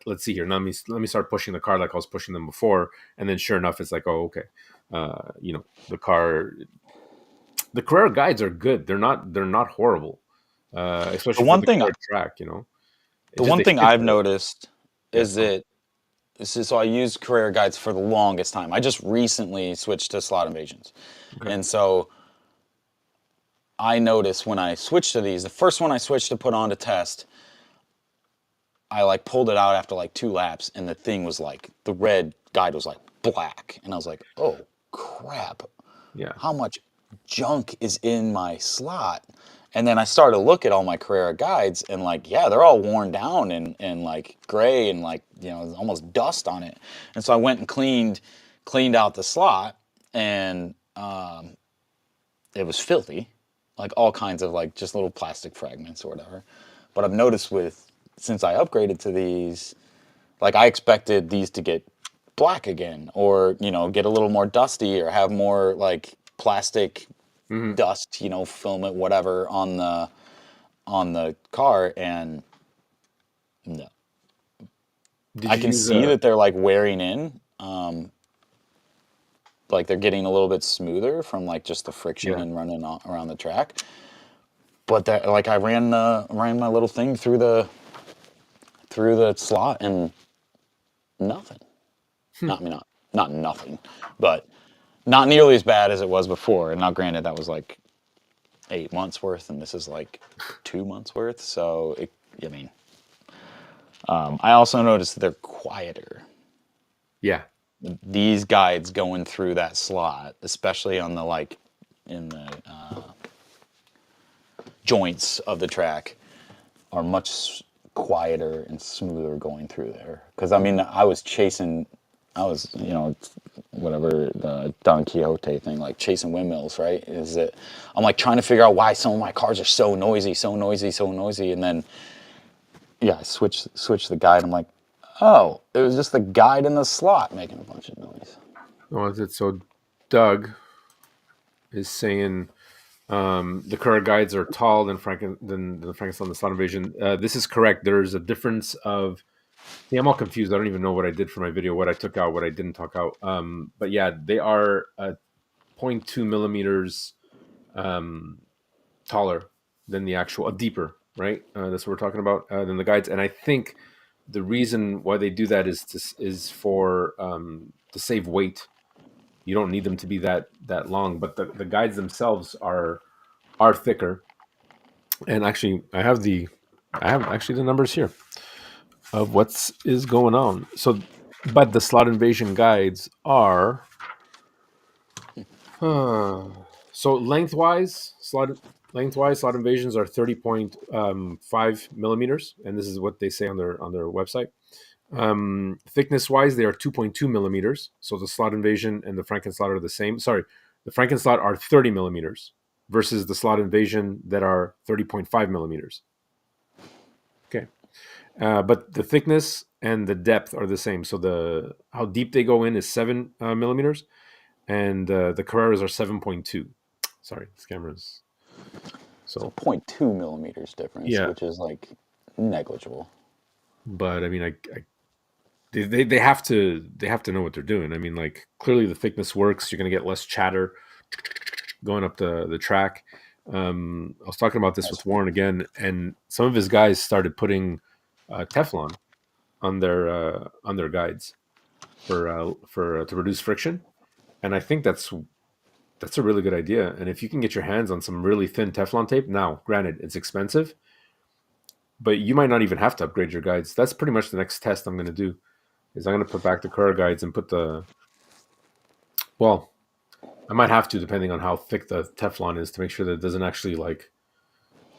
let's see here. Now let me start pushing the car like I was pushing them before. And then sure enough, it's like, oh, okay. The car, the Carrera guides are good. They're not horrible, The especially for one the thing Carrera track. It's the just one they thing fit I've better. noticed Yeah. is that so I used Carrera guides for the longest time. I just recently switched to slot invasions. Okay. And so I noticed when I switched to these, the first one I switched to put on to test, I like pulled it out after like 2 laps, and the thing was like the red guide was like black, and I was like, oh crap, Yeah. how much junk is in my slot? And then I started to look at all my Carrera guides, and like, yeah, they're all worn down and like gray and like almost dust on it. And so I went and cleaned out the slot, and it was filthy, like all kinds of like just little plastic fragments or whatever. But I've noticed since I upgraded to these, like I expected these to get black again, or get a little more dusty, or have more like plastic Hmm. dust, filament, whatever on the car, and no. Did I you can use see a? that they're like wearing in, like they're getting a little bit smoother from like just the friction Yeah. and running around the track. But that like I ran my little thing through the slot and nothing. Hmm. Not I mean not nothing, but not nearly as bad as it was before. And now granted that was like 8 months worth, and this is like 2 months worth. So I mean, I also noticed that they're quieter. Yeah. These guides going through that slot, especially on the like in the joints of the track, are much quieter and smoother going through there. Because I mean, I was whatever the Don Quixote thing, like chasing windmills, right? Is that I'm like trying to figure out why some of my cars are so noisy, so noisy, so noisy, and then yeah, I switch the guide. I'm like, oh, it was just the guide in the slot making a bunch of noise. Oh, is it so? Doug is saying the current guides are tall than the Frankenstein the Slot Invasion. This is correct. There's a difference of. See, I'm all confused. I don't even know what I did for my video, what I took out, what I didn't talk out. But yeah, they are zero point 0.2 millimeters um, taller than the actual, deeper, right? That's what we're talking about than the guides. And I think the reason why they do that is for to save weight. You don't need them to be that long, but the guides themselves are thicker. And actually, I have actually the numbers here of what's is going on. So, but the slot invasion guides are so lengthwise slot invasions are 30.5 millimeters, and this is what they say on their website. Thickness wise, they are 2.2 millimeters. So the slot invasion and the Frankenslot are the same. Sorry, the Frankenslot are 30 millimeters versus the slot invasion that are 30.5 millimeters. Okay. But the thickness and the depth are the same. So the how deep they go in is 7 millimeters, and the Carreras are 7.2. Sorry, this camera's So so 0.2 millimeters difference, yeah. which is like negligible. But I mean, they have to know what they're doing. I mean, like clearly the thickness works. You're going to get less chatter going up the track. I was talking about this That's with Warren again, and some of his guys started putting Teflon on their guides for to reduce friction, and I think that's a really good idea. And if you can get your hands on some really thin Teflon tape, now granted it's expensive, but you might not even have to upgrade your guides. That's pretty much the next test I'm going to do. Is I'm going to put back the Carrera guides and put the well, I might have to depending on how thick the Teflon is to make sure that it doesn't actually like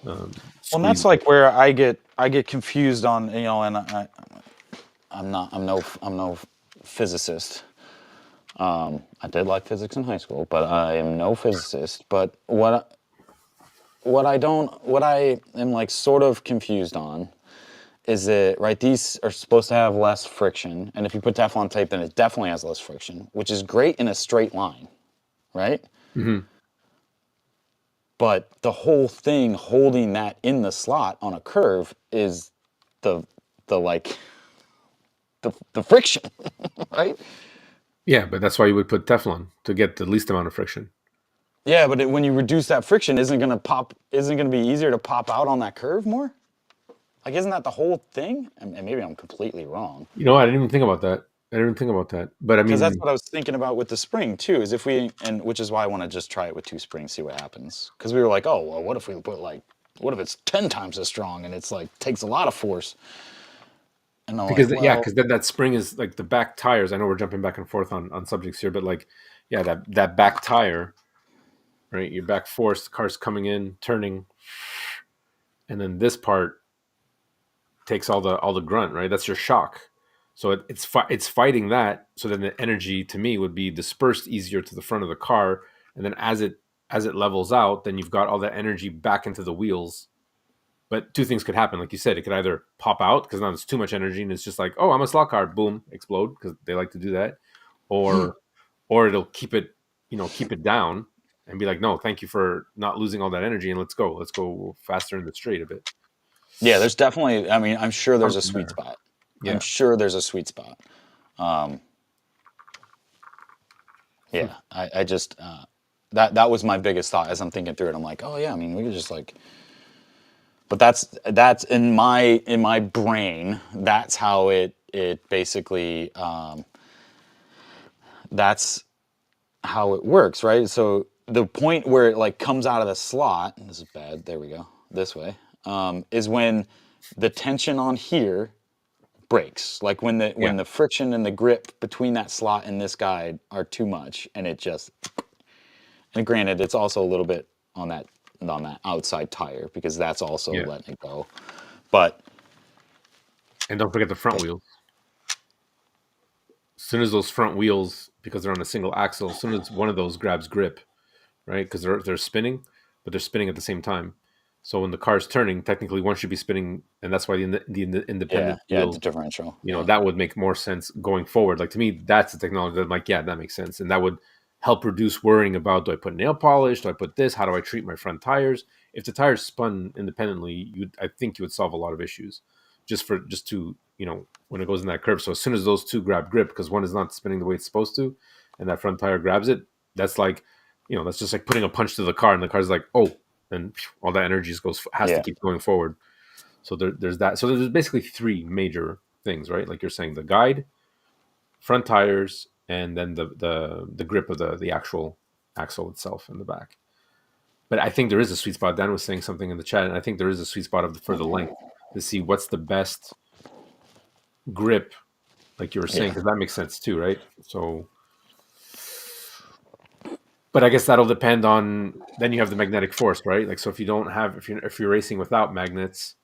Well, and that's squeeze. like where I get confused on, and I'm no physicist. I did like physics in high school, but I am no physicist. But what I am like sort of confused on is that right, these are supposed to have less friction, and if you put Teflon tape, then it definitely has less friction, which is great in a straight line, right? Hmm. But the whole thing holding that in the slot on a curve is the like the friction, right? Yeah, but that's why you would put Teflon to get the least amount of friction. Yeah, but when you reduce that friction, isn't gonna be easier to pop out on that curve more? Like, isn't that the whole thing? And maybe I'm completely wrong. You know, I didn't even think about that. I didn't even think about that. But I Because that's mean, what I was thinking about with the spring too. Is if we and which is why I want to just try it with two springs, see what happens. Because we were like, oh well, what if we put like, what if it's 10 times as strong and it's like takes a lot of force? And I'm like, yeah, well, because then that spring is like the back tires. I know we're jumping back and forth on subjects here, but like, yeah, that back tire, right? Your back force, the car's coming in, turning, and then this part takes all the grunt, right? That's your shock. So it's fighting that. So then the energy to me would be dispersed easier to the front of the car, and then as it levels out, then you've got all that energy back into the wheels. But two things could happen, like you said, it could either pop out because now there's too much energy and it's just like, oh, I'm a slot car, boom, explode because they like to do that, or it'll keep it down and be like, no, thank you for not losing all that energy and let's go faster in the straight a bit. yeah, there's definitely. I mean, I'm sure there's a Something sweet there. spot. I'm Yeah. sure there's a sweet spot. Yeah, I just that was my biggest thought as I'm thinking through it. I'm like, oh yeah, I mean, we could just like, but that's in my brain. That's how it basically that's how it works, right? So the point where it like comes out of the slot, this is bad. There we go. This way is when the tension on here breaks. Like Yeah. when the friction and the grip between that slot and this guide are too much, and it just. And granted, it's also a little bit on that outside tire because that's also Yeah. letting it go. But And don't forget the front wheels. As soon as those front wheels, because they're on a single axle, as soon as one of those grabs grip, right? Because they're spinning, but they're spinning at the same time. So when the car's turning, technically one should be spinning, and that's why the yeah, independent yeah, the wheels, differential. Yeah, that would make more sense going forward. Like to me, that's the technology that I'm like, yeah, that makes sense, and that would help reduce worrying about, do I put nail polish, do I put this, how do I treat my front tires? If the tires spun independently, I think you would solve a lot of issues, just to when it goes in that curve. So as soon as those two grab grip, because one is not spinning the way it's supposed to, and that front tire grabs it, that's like that's just like putting a punch to the car, and the car's like, oh, and all that energy has to yeah, keep going forward. So there's that. So there's basically three major things, right? Like you're saying, the guide, front tires, and then the grip of the actual axle itself in the back. But I think there is a sweet spot. Dan was saying something in the chat, and I think there is a sweet spot for the length to see what's the best grip, like you were saying, yeah, because that makes sense too, right? So, but I guess that'll depend on. Then you have the magnetic force, right? Like, so if you don't have, if you're racing without magnets,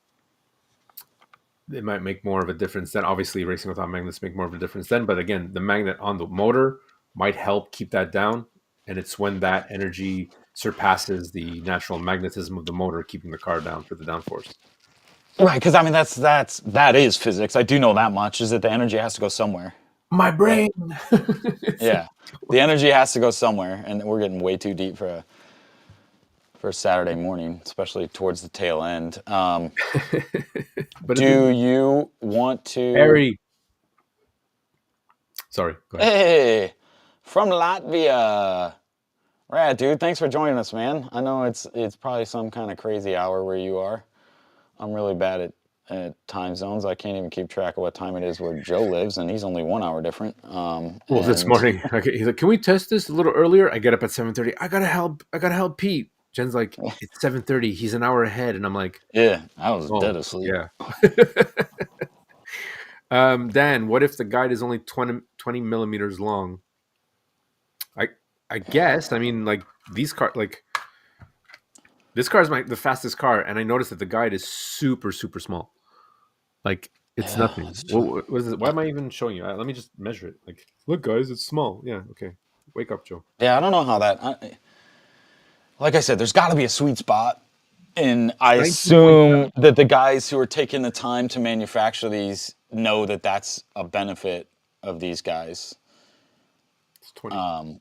it might make more of a difference. Then obviously racing without magnets make more of a difference then. But again, the magnet on the motor might help keep that down, and it's when that energy surpasses the natural magnetism of the motor, keeping the car down for the downforce. right. Because I mean, that is physics. I do know that much. Is that the energy has to go somewhere, My right? brain. Yeah, the energy has to go somewhere, and we're getting way too deep for a Saturday morning, especially towards the tail end. But Do you want to? Harry. Sorry, go ahead. Hey, from Latvia. Right, dude. Thanks for joining us, man. I know it's probably some kind of crazy hour where you are. I'm really bad at time zones. I can't even keep track of what time it is where Joe lives, and he's only 1 hour different. Well, this And morning, okay, he's like, "Can we test this a little earlier?" I get up at 7:30. I gotta help. I gotta help Pete. Jen's like, "It's 7:30. He's an hour ahead," and I'm like, yeah, I was dead "Oh, asleep. yeah." Dan, what if the guide is only 20 millimeters long? I I guess. I mean, like like this car is the fastest car, and I noticed that the guide is super super small. Like it's Yeah, nothing. that's true. What is it? Why am I even showing you? Let me just measure it. Like, look, guys, it's small. Yeah, okay. Wake up, Joe. Yeah, I don't know how that. Like I said, there's got to be a sweet spot, and I 19.7. assume that the guys who are taking the time to manufacture these know that that's a benefit of these guys. It's 20.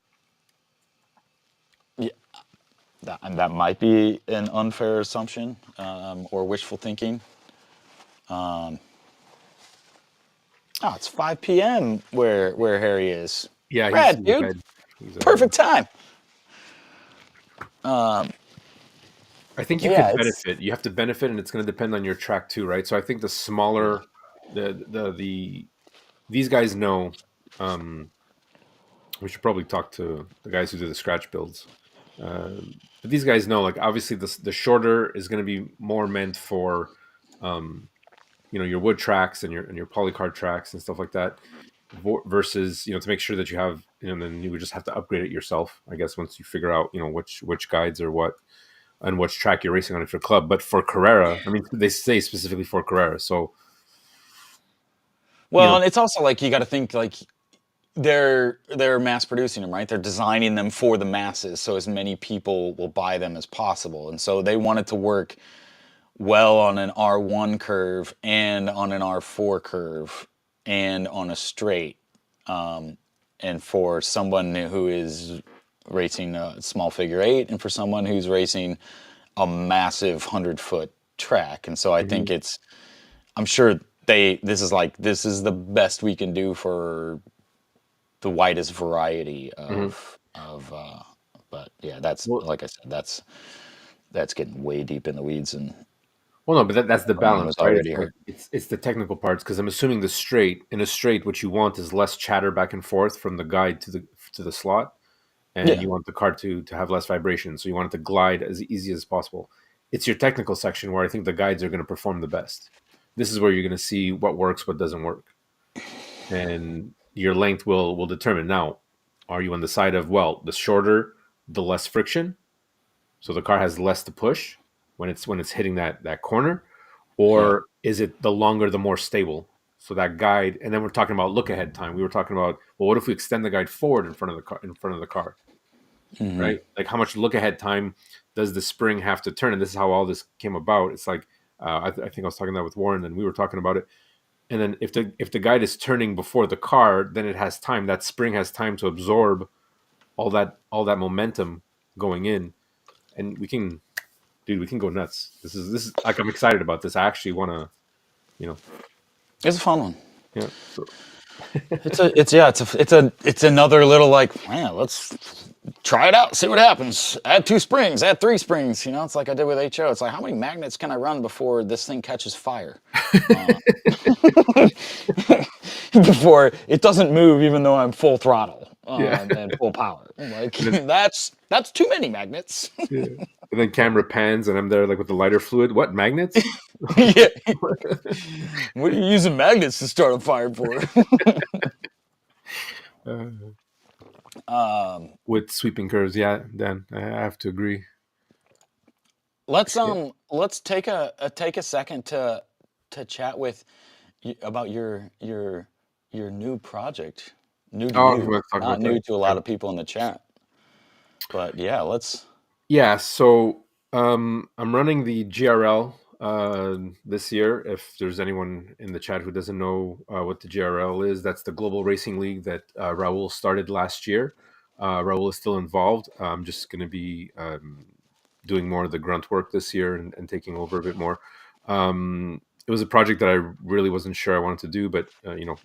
Yeah, and that might be an unfair assumption or wishful thinking. Oh, it's 5 p.m. where Harry is. Yeah, he's Rad, he's dude. ahead. He's ahead. Perfect time. I think you Yeah, could it's benefit. You have to benefit, and it's going to depend on your track too, right? So I think the smaller, the these guys know. Um, we should probably talk to the guys who do the scratch builds. But these guys know, like obviously the shorter is going to be more meant for, um, your wood tracks and your polycard tracks and stuff like that, versus to make sure that you have, and then you would just have to upgrade it yourself, I guess, once you figure out which guides or what and which track you're racing on if you're club. But for Carrera, I mean, they say specifically for Carrera, so you well, know, and it's also like you got to think like they're mass producing them, right? They're designing them for the masses, so as many people will buy them as possible, and so they want it to work well on an R1 curve and on an R4 curve and on a straight. And for someone who is racing a small figure eight, and for someone who's racing a massive 100-foot track. And so I think mhm, I'm sure this is the best we can do for the widest variety mhm. but yeah, that's Well, like I said, that's getting way deep in the weeds, and well, no, but that's the someone balance, was right? It's already like hurt. it's the technical parts, because I'm assuming in a straight, what you want is less chatter back and forth from the guide to the slot, and Yeah. you want the card to have less vibration, so you want it to glide as easy as possible. It's your technical section where I think the guides are going to perform the best. This is where you're going to see what works, what doesn't work, and your length will determine. Now, are you on the side of, well, the shorter, the less friction, so the car has less to push when it's hitting that corner, Yeah. or is it the longer, the more stable? So that guide, and then we're talking about look ahead time. We were talking about, well, what if we extend the guide forward in front of the car, Hmm. right? Like how much look ahead time does the spring have to turn? And this is how all this came about. It's like I think I was talking that with Warren, and we were talking about it. And then if the guide is turning before the car, then it has time. That spring has time to absorb all that momentum going in, and we can go nuts. This is like, I'm excited about this. I actually want to, you know, It's a fun one. yeah. So, It's another little like, man, let's try it out, see what happens. Add 2 springs, add 3 springs. It's like I did with HO. It's like, how many magnets can I run before this thing catches fire? Before it doesn't move, even though I'm full throttle yeah, and full power. Like and then, that's too many magnets. yeah. And then camera pans, and I'm there like with the lighter fluid. What magnets? Yeah. What are you using magnets to start a fire for? uh, with sweeping curves, yeah. Dan, I have to agree. Yeah. Let's take a second to chat with about your new project. New to Oh, you you, want to talk not about new that? to a lot Okay. of people in the chat. But yeah, let's. Yeah. So I'm running the GRL this year. If there's anyone in the chat who doesn't know what the GRL is, that's the Global Racing League that Raul started last year. Raul is still involved. I'm just going to be doing more of the grunt work this year and taking over a bit more. It was a project that I really wasn't sure I wanted to do, but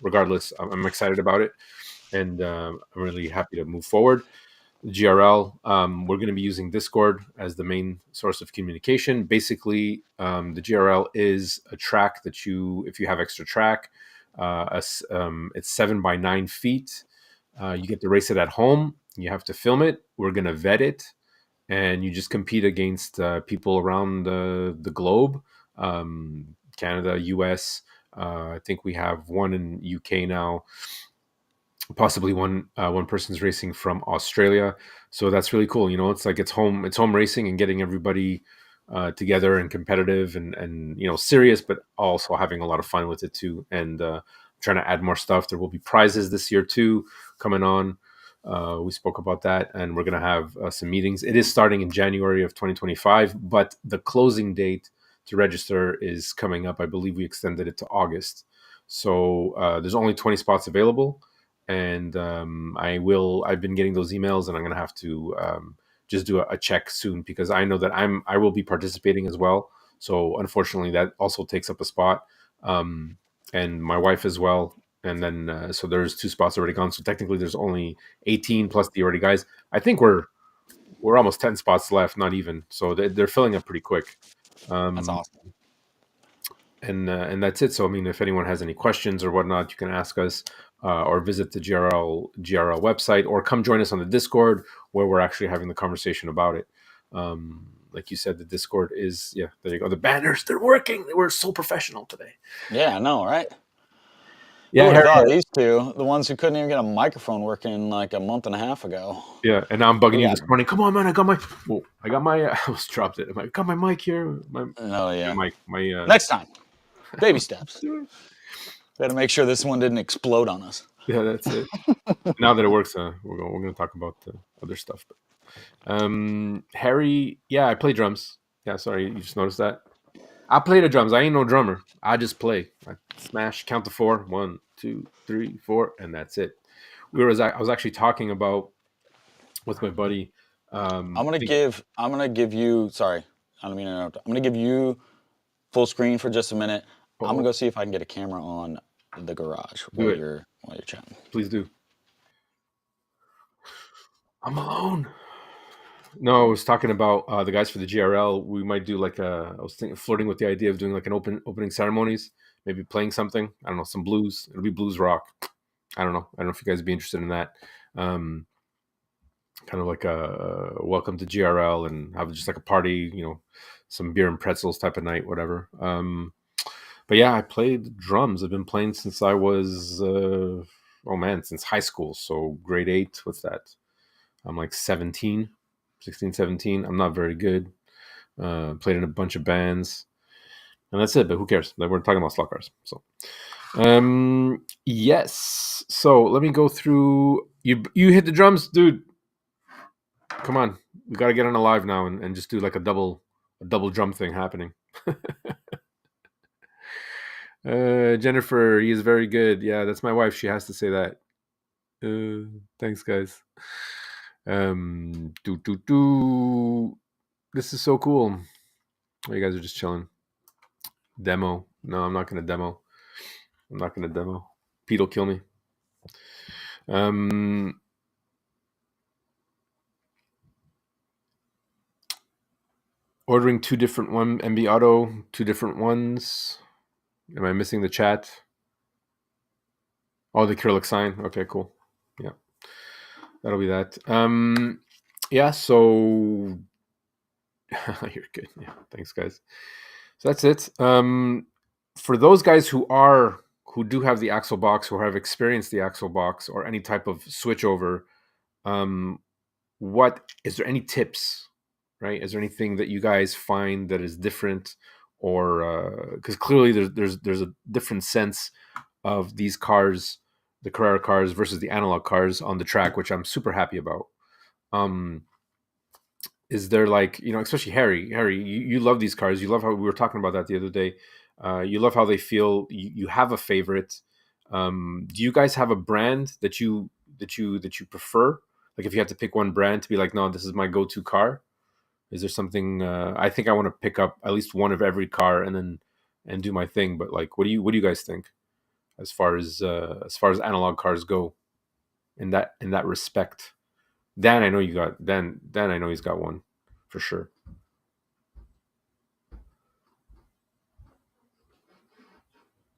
regardless, I'm excited about it, and I'm really happy to move forward. GRL, we're going to be using Discord as the main source of communication. Basically, the GRL is a track that if you have extra track, it's 7 by 9 feet. You get to race it at home. You have to film it. We're going to vet it, and you just compete against people around the globe, Canada, US. I think we have one in UK now, possibly one person's racing from Australia. So that's really cool. It's like it's home racing and getting everybody together and competitive and serious, but also having a lot of fun with it too. And trying to add more stuff. There will be prizes this year too coming on. We spoke about that, and we're going to have some meetings. It is starting in January of 2025, but the closing date to register is coming up. I believe we extended it to August. So there's only 20 spots available, and I've been getting those emails, and I'm going to have to just do a check soon, because I know that I will be participating as well. So unfortunately, that also takes up a spot. and my wife as well. And then so there's 2 spots already gone. So technically, there's only 18 plus the already guys. I think we're almost 10 spots left, not even. So they're filling up pretty quick. That's Um, awesome. and that's it. So I mean, if anyone has any questions or whatnot, you can ask us or visit the GRL website, or come join us on the Discord where we're actually having the conversation about it. Like you said, the Discord is there you go. The banners, they're working. They were so professional today. Yeah, I know, right? Who Yeah, would have Harry. thought these two, the ones who couldn't even get a microphone working like a month and a half ago? Yeah, and now I'm bugging They you got, this morning. Come on, man! I got my. Whoa, I got my. I almost dropped it. I got my mic here. oh yeah. My mic. My. Next time, baby steps. Got to make sure this one didn't explode on us. Yeah, that's it. Now that it works, we're gonna talk about other stuff. But, Harry, yeah, I play drums. Yeah, sorry, you just noticed that. I play the drums. I ain't no drummer. I just play. I smash, count to 4. 1, 2, 3, 4, and that's it. I was actually talking about with my buddy. I'm gonna give you. Sorry, I don't mean to interrupt. I'm gonna give you full screen for just a minute. I'm gonna Oh, go see if I can get a camera on the garage do while it, you're chatting. please do. I'm alone. No, I was talking about the guys for the GRL. We might do like I was flirting with the idea of doing like an opening ceremonies, maybe playing something. I don't know, some blues. It'll be blues rock. I don't know. I don't know if you guys would be interested in that. Um, Kind of like a welcome to GRL and have just like a party, some beer and pretzels type of night, whatever. But yeah, I played drums. I've been playing since I was, since high school. So grade 8, what's that? I'm like 17, 16, 17. I'm not very good. Played in a bunch of bands. And that's it, but who cares? We're talking about slot cars. So, yes. So let me go through. You hit the drums, dude. Come on, we got to get on a live now and just do like a double drum thing happening. Jennifer, he is very good. Yeah, that's my wife. She has to say that. Thanks, guys. Do do do. This is so cool. Oh, you guys are just chilling. Demo. No, I'm not gonna demo. I'm not gonna demo. Pete will kill me. Um, Ordering 2 different MB Auto, 2 different ones. Am I missing the chat? Oh, the Cyrillic sign. Okay, cool. Yeah, that'll be that. Yeah. So you're good. Yeah. Thanks, guys. So that's it. For those guys who do have the Axle box, who have experienced the Axle box or any type of switchover, what is there any tips? Right? Is there anything that you guys find that is different, or because clearly there's a different sense of these cars, the Carrera cars versus the analog cars on the track, which I'm super happy about. Um, is there like, especially Harry, you love these cars. You love how we were talking about that the other day. You love how they feel. You have a favorite. Do you guys have a brand that you prefer? Like if you had to pick one brand to be like, no, this is my go-to car. Is there something? I think I want to pick up at least one of every car and do my thing. But like, what do you guys think as far as analog cars go in that respect? Dan, I know you got Dan. Dan, I know he's got one for sure.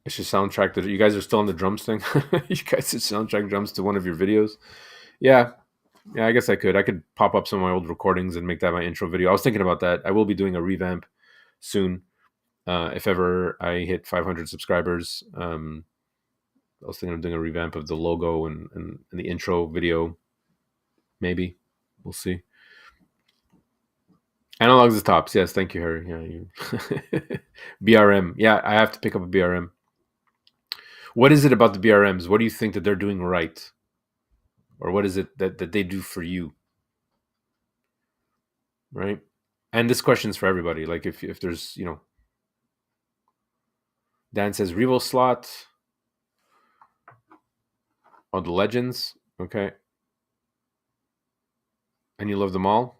I should soundtrack that. You guys are still on the drums thing. You guys should soundtrack drums to one of your videos. Yeah, yeah. I guess I could. I could pop up some of my old recordings and make that my intro video. I was thinking about that. I will be doing a revamp soon. If ever I hit 500 subscribers, I was thinking of doing a revamp of the logo and the intro video. Maybe we'll see. Analogs is tops. Yes, thank you, Harry. Yeah, BRM. Yeah, I have to pick up a BRM. What is it about the BRMs? What do you think that they're doing right, or what is it that they do for you? Right. And this question's for everybody. Like if there's Dan says Revo slot on the Legends. Okay. And you love them all?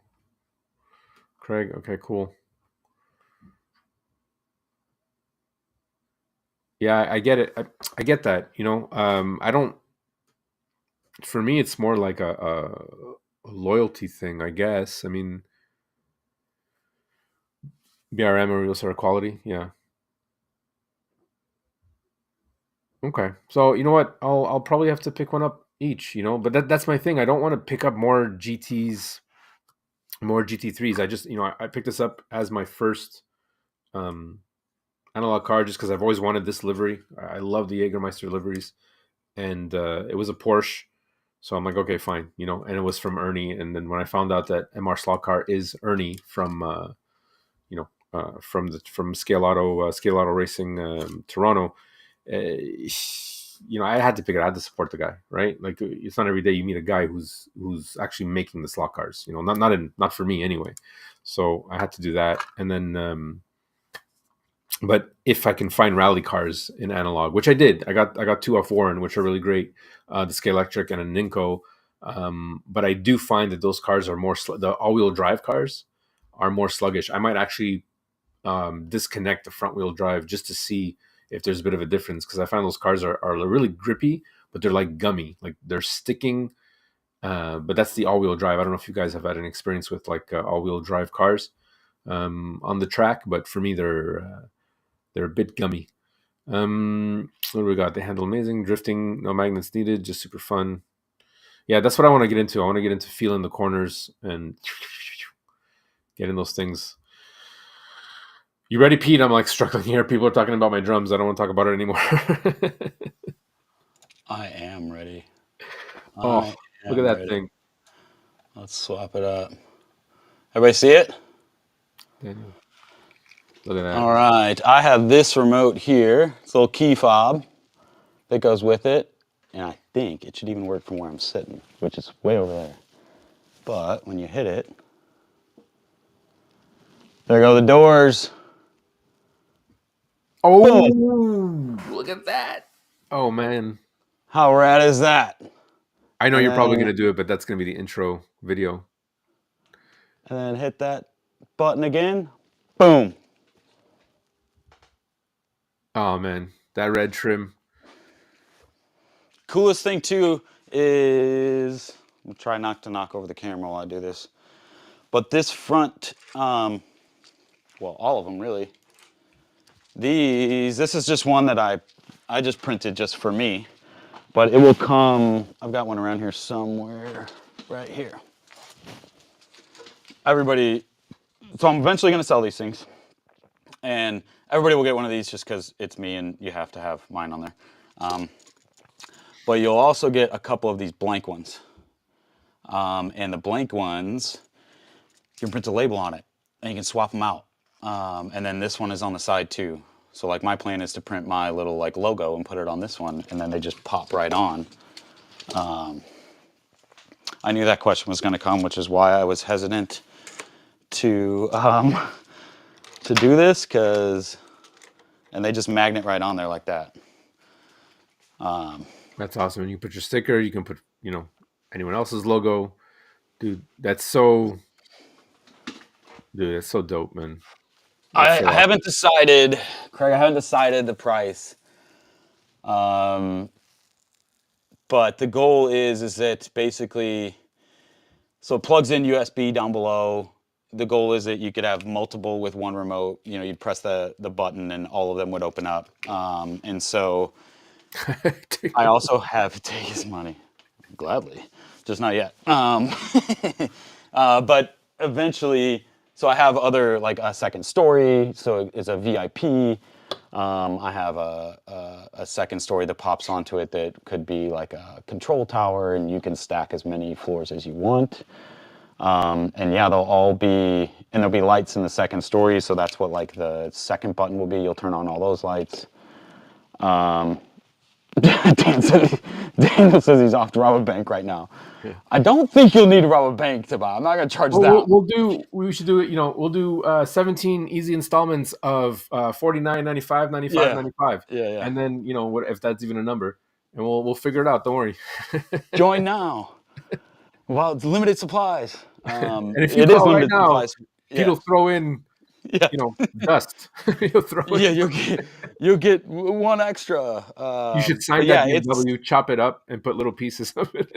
Craig, okay, cool. Yeah, I get it. I get that. I don't. For me, it's more like a loyalty thing, I guess. I mean, BRM or real sort of quality. Yeah. Okay. So you know what? I'll probably have to pick one up each. But that's my thing. I don't want to pick up more GTs, more GT3s. I just I picked this up as my first um analog car just because I've always wanted this livery. I love the Jägermeister liveries, and it was a Porsche. So I'm like, okay, fine, and it was from Ernie. And then when I found out that MR Slot Car is Ernie from, from Scale Auto Racing, Toronto, I had to pick it. I had to support the guy, right? Like, it's not every day you meet a guy who's actually making the slot cars. Not for me anyway. So I had to do that, and then. But if I can find rally cars in analog, which I did, I got two off Warren, which are really great, the Scalextric and a Ninko. But I do find that those cars are more the all-wheel drive cars are more sluggish. I might actually disconnect the front-wheel drive just to see if there's a bit of a difference, because I find those cars are really grippy, but they're like gummy, like they're sticking. But that's the all-wheel drive. I don't know if you guys have had an experience with like all-wheel drive cars on the track, but for me they're a bit gummy. What do we got? They handle amazing. Drifting, no magnets needed, just super fun. Yeah, that's what I want to get into. I want to get into feeling the corners and getting those things. You ready, Pete? I'm like struggling here. People are talking about my drums. I don't want to talk about it anymore. I am ready. Oh, look at that Ready. thing. Let's swap it up. Everybody see it? Daniel. Look at that. All right. I have this remote here. It's a little key fob that goes with it. And I think it should even work from where I'm sitting, which is way over there. But when you hit it, there go the doors. Oh, look at that. Oh, man. How rad is that? I know And you're probably then- going to do it, but that's going to be the intro video. And then hit that button again. Boom. Oh, man. That red trim. Coolest thing too is, I'll try not to knock over the camera while I do this, but this front, well, all of them really. This is just one that I just printed just for me, but it will come, I've got one around here somewhere, right here. Everybody, so I'm eventually gonna sell these things, and everybody will get one of these just because it's me and you have to have mine on there. But you'll also get a couple of these blank ones. And the blank ones, you can print a label on it and you can swap them out. And then this one is on the side too. So like my plan is to print my little like logo and put it on this one, and then they just pop right on. I knew that question was going to come, which is why I was hesitant to do this, and they just magnet right on there like that. That's awesome. And you put your sticker, you can put, anyone else's logo. Dude, that's so dope, man. I haven't decided, Craig, I haven't decided the price. But the goal is that basically, so it plugs in USB down below. The goal is that you could have multiple with one remote. You'd press the button and all of them would open up. And so I also have, take his money, gladly, just not yet. But eventually, so I have other, like a second story, so it's a VIP. I have a second story that pops onto it that could be like a control tower, and you can stack as many floors as you want. And yeah, they'll all be, and there'll be lights in the second story, so that's what like the second button will be. You'll turn on all those lights. Daniel says he's off to rob a bank right now. Yeah. I don't think you'll need to rob a bank to buy. I'm not going to charge that. We should do it. We'll do 17 easy installments of $49.95, $95.95. Yeah. And then what if that's even a number, and we'll figure it out. Don't worry. Join now. Well, it's limited supplies. And if you call right now, Pete will throw in Yeah. dust. You'll throw Yeah, it. you'll get one extra. You should But sign that yeah, it's BMW, chop it up, and put little pieces of it.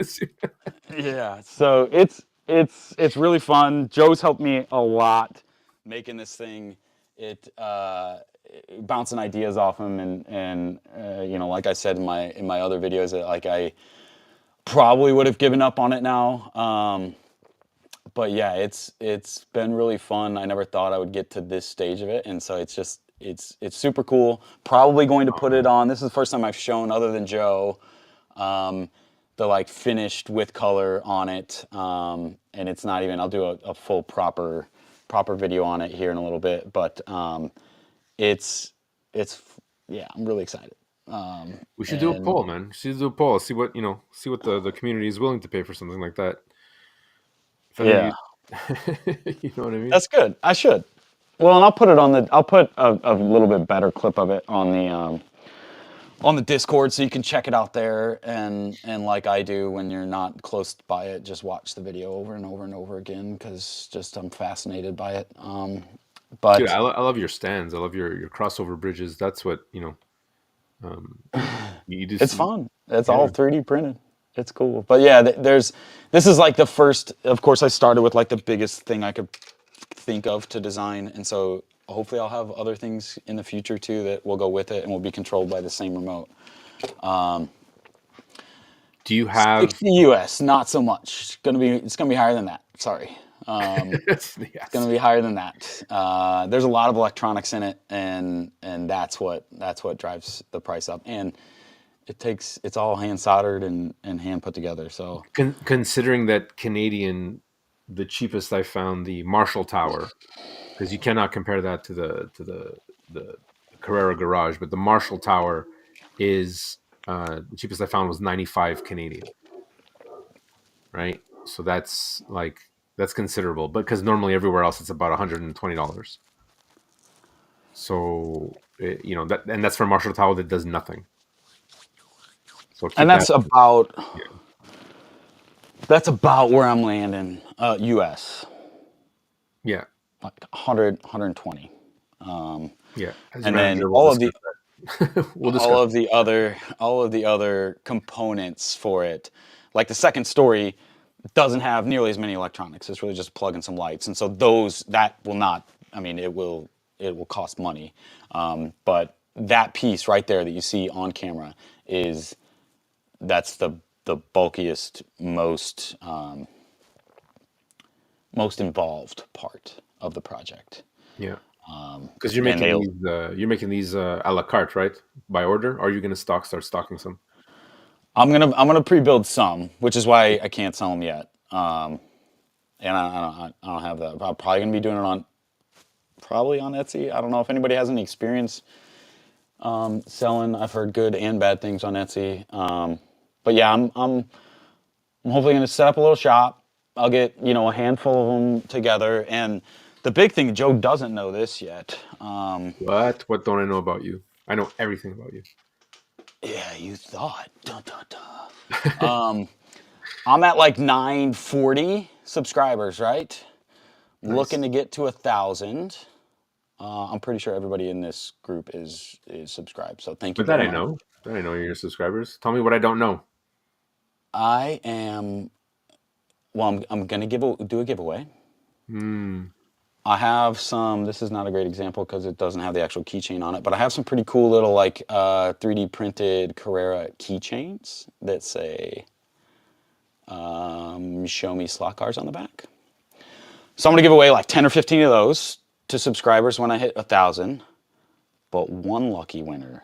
yeah. So it's really fun. Joe's helped me a lot making this thing. It bouncing ideas off him, and like I said in my other videos, that like I probably would have given up on it now. But yeah, it's been really fun. I never thought I would get to this stage of it, and so it's super cool. Probably going to Oh, put it man. on. This is the first time I've shown, other than Joe, the like finished with color on it, and it's not even. I'll do a full proper video on it here in a little bit, but it's it's yeah, I'm really excited. We should do a And poll, man. We should do a poll. See what the community is willing to pay for something like that. If ever yeah, you, you know what I mean? that's good. I should. Well, and I'll put it on the. I'll put a little bit better clip of it on the Discord, so you can check it out there. And like I do, when you're not close by it, just watch the video over and over and over again, because just I'm fascinated by it. Dude, But I love your stands. I love your crossover bridges. That's what you it's just fun. It's yeah. all 3D printed. It's cool. But yeah, this is like the first. Of course, I started with like the biggest thing I could think of to design, and so hopefully I'll have other things in the future too that will go with it and will be controlled by the same remote. Do you have 60 US, not so much. It's gonna be higher than that. Sorry. yes. It's gonna be higher than that. There's a lot of electronics in it, and that's what drives the price up. And it's all hand soldered and hand put together. So Considering that Canadian, the cheapest I found, the Marshall Tower, because you cannot compare that to the Carrera Garage, but the Marshall Tower is the cheapest I found was 95 Canadian, right? So that's considerable, but because normally everywhere else it's about $120. So that's for Marshall Tower that does nothing. So keep and that. Yeah, that's about where I'm landing. US yeah, like 100 120. yeah. As your And then manager, we'll discuss that. We'll discuss. all of the other components for it, like the second story, doesn't have nearly as many electronics. It's really just a plug and some lights, and so that will not. I mean, it will cost money, but that piece right there that you see on camera that's the bulkiest, most involved part of the project. Yeah. Because And they'll you're making these a la carte, right? By order. Or are you going to start stocking some? I'm gonna pre-build some, which is why I can't sell them yet. And I don't have that. I'm probably gonna be doing it on Etsy. I don't know if anybody has any experience selling. I've heard good and bad things on Etsy. But yeah, I'm hopefully gonna set up a little shop. I'll get a handful of them together. And the big thing, Joe doesn't know this yet. What? What don't I know about you? I know everything about you. Yeah, you thought. Dun, dun, dun. I'm at like 940 subscribers, right? Nice. Looking to get to 1,000. I'm pretty sure everybody in this group is subscribed. So thank you But that very I much. know. That I know you're your subscribers. Tell me what I don't know. I am. Well, I'm gonna do a giveaway. Hmm. I have some. This is not a great example because it doesn't have the actual keychain on it, but I have some pretty cool little like 3D printed Carrera keychains that say "Show me slot cars" on the back. So I'm gonna give away like 10 or 15 of those to subscribers when I hit 1,000. But one lucky winner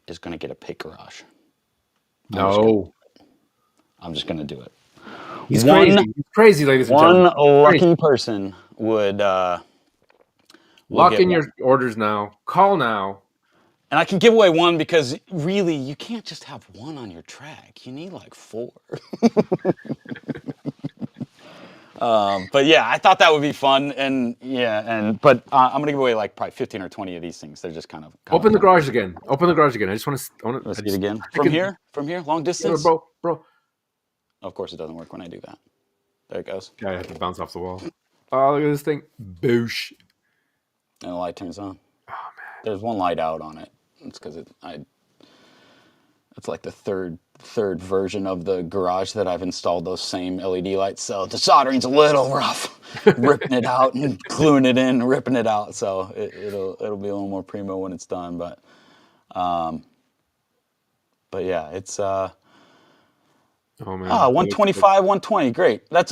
is gonna get a pit garage. No. I'm just gonna do it. He's One crazy. He's crazy, ladies and one gentlemen. Crazy. lucky person will Lock get in one. your orders now. Call now. And I can give away one because really you can't just have one on your track. You need like 4. But yeah, I thought that would be fun, but I'm gonna give away like probably 15 or 20 of these things. They're just kind of Open the fun. garage again. Open the garage again. I just want to. Let's see it again. From here, long distance. bro. Of course, it doesn't work when I do that. There it goes. I have to bounce off the wall. Oh, look at this thing. Boosh. and the light turns on. Oh man. There's one light out on it. It's because it's like the third version of the garage that I've installed those same LED lights. So the soldering's a little rough, ripping it out and gluing it in, ripping it out. So it'll be a little more primo when it's done. But yeah, it's Oh man. 125, 120, great. I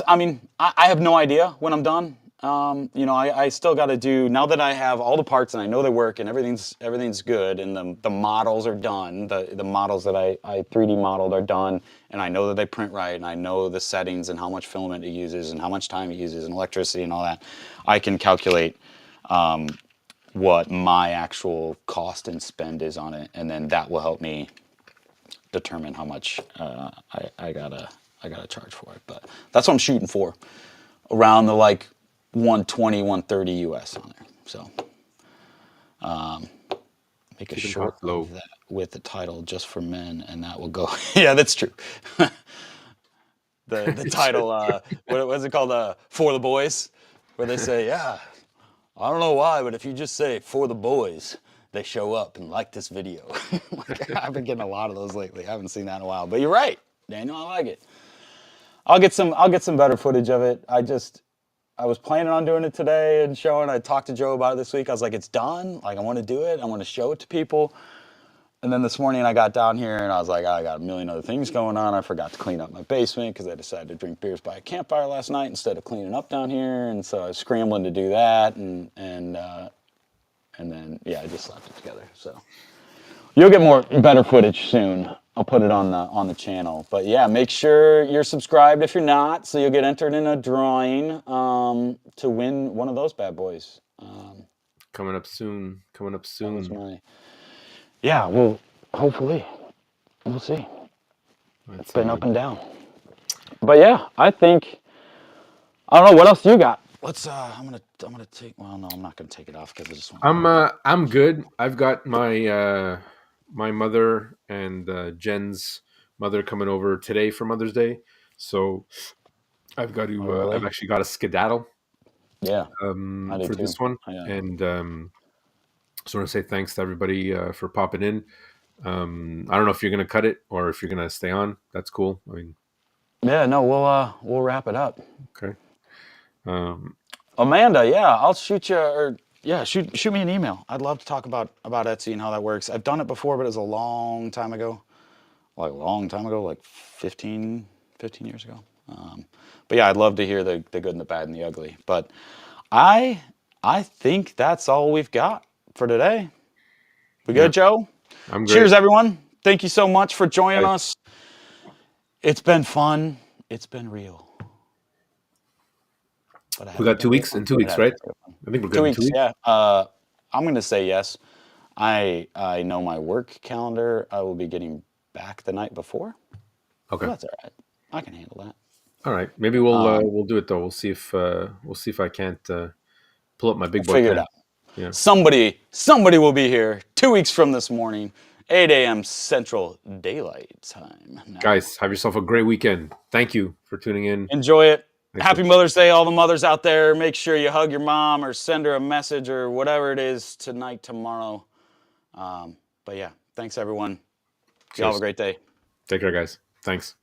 have no idea when I'm done. I still got to do, now that I have all the parts and I know they work and everything's good and the models are done, the models that I 3D modeled are done, and I know that they print right, and I know the settings and how much filament it uses and how much time it uses and electricity and all that. I can calculate what my actual cost and spend is on it, and then that will help me determine how much I gotta charge for it. But that's what I'm shooting for, around the 120, 130 US on there. So make a Keep it short low. of that with the title "Just for Men," and that will go. Yeah, that's true. the title, what was it called? "For the Boys," where they say, "Yeah, I don't know why, but if you just say 'for the boys,' they show up and like this video." I've been getting a lot of those lately. I haven't seen that in a while. But you're right, Daniel. I like it. I'll get some better footage of it. I was planning on doing it today and showing. I talked to Joe about it this week. I was like, it's done. I want to do it. I want to show it to people. And then this morning I got down here and I was like, I got a million other things going on. I forgot to clean up my basement because I decided to drink beers by a campfire last night instead of cleaning up down here. And so I was scrambling to do that. And then, yeah, I just slapped it together. So you'll get better footage soon. I'll put it on the channel. But yeah, make sure you're subscribed if you're not, so you'll get entered in a drawing to win one of those bad boys. Coming up soon. Yeah, well, hopefully. We'll see. It's been up and down. But yeah, I don't know, what else you got? I'm gonna take, well, no, I'm not gonna take it off because I just want I'm good. I've got my my mother and Jen's mother coming over today for Mother's Day. So I've got to really? I've actually got a skedaddle Yeah, I do for too. this one. Yeah. And just want to say thanks to everybody for popping in. I don't know if you're gonna cut it or if you're gonna stay on. That's cool. I mean, Yeah, no, we'll wrap it up. okay. Amanda, yeah, I'll shoot you, or yeah, shoot me an email. I'd love to talk about Etsy and how that works. I've done it before, but it was a long time ago. Like 15 years ago. But yeah, I'd love to hear the good and the bad and the ugly. But I think that's all we've got for today. We good, Joe? I'm great. Cheers, everyone. Thank you so much for joining Bye. us. It's been fun. It's been real. We got 2 weeks in 2 weeks, right? I think we're good. 2 in weeks, 2 weeks. yeah. I'm going to say yes. I know my work calendar. I will be getting back the night before. Okay. Well, that's all right. I can handle that. All right. Maybe we'll do it though. We'll see if I can't pull up my big boy. Figure it out. Yeah. Somebody will be here 2 weeks from this morning, 8 a.m. Central Daylight Time. Now, guys, have yourself a great weekend. Thank you for tuning in. Enjoy it. Happy Mother's Day, all the mothers out there. Make sure you hug your mom or send her a message or whatever it is tonight, tomorrow. But yeah, thanks everyone. Y'all have a great day. Take care, guys. Thanks.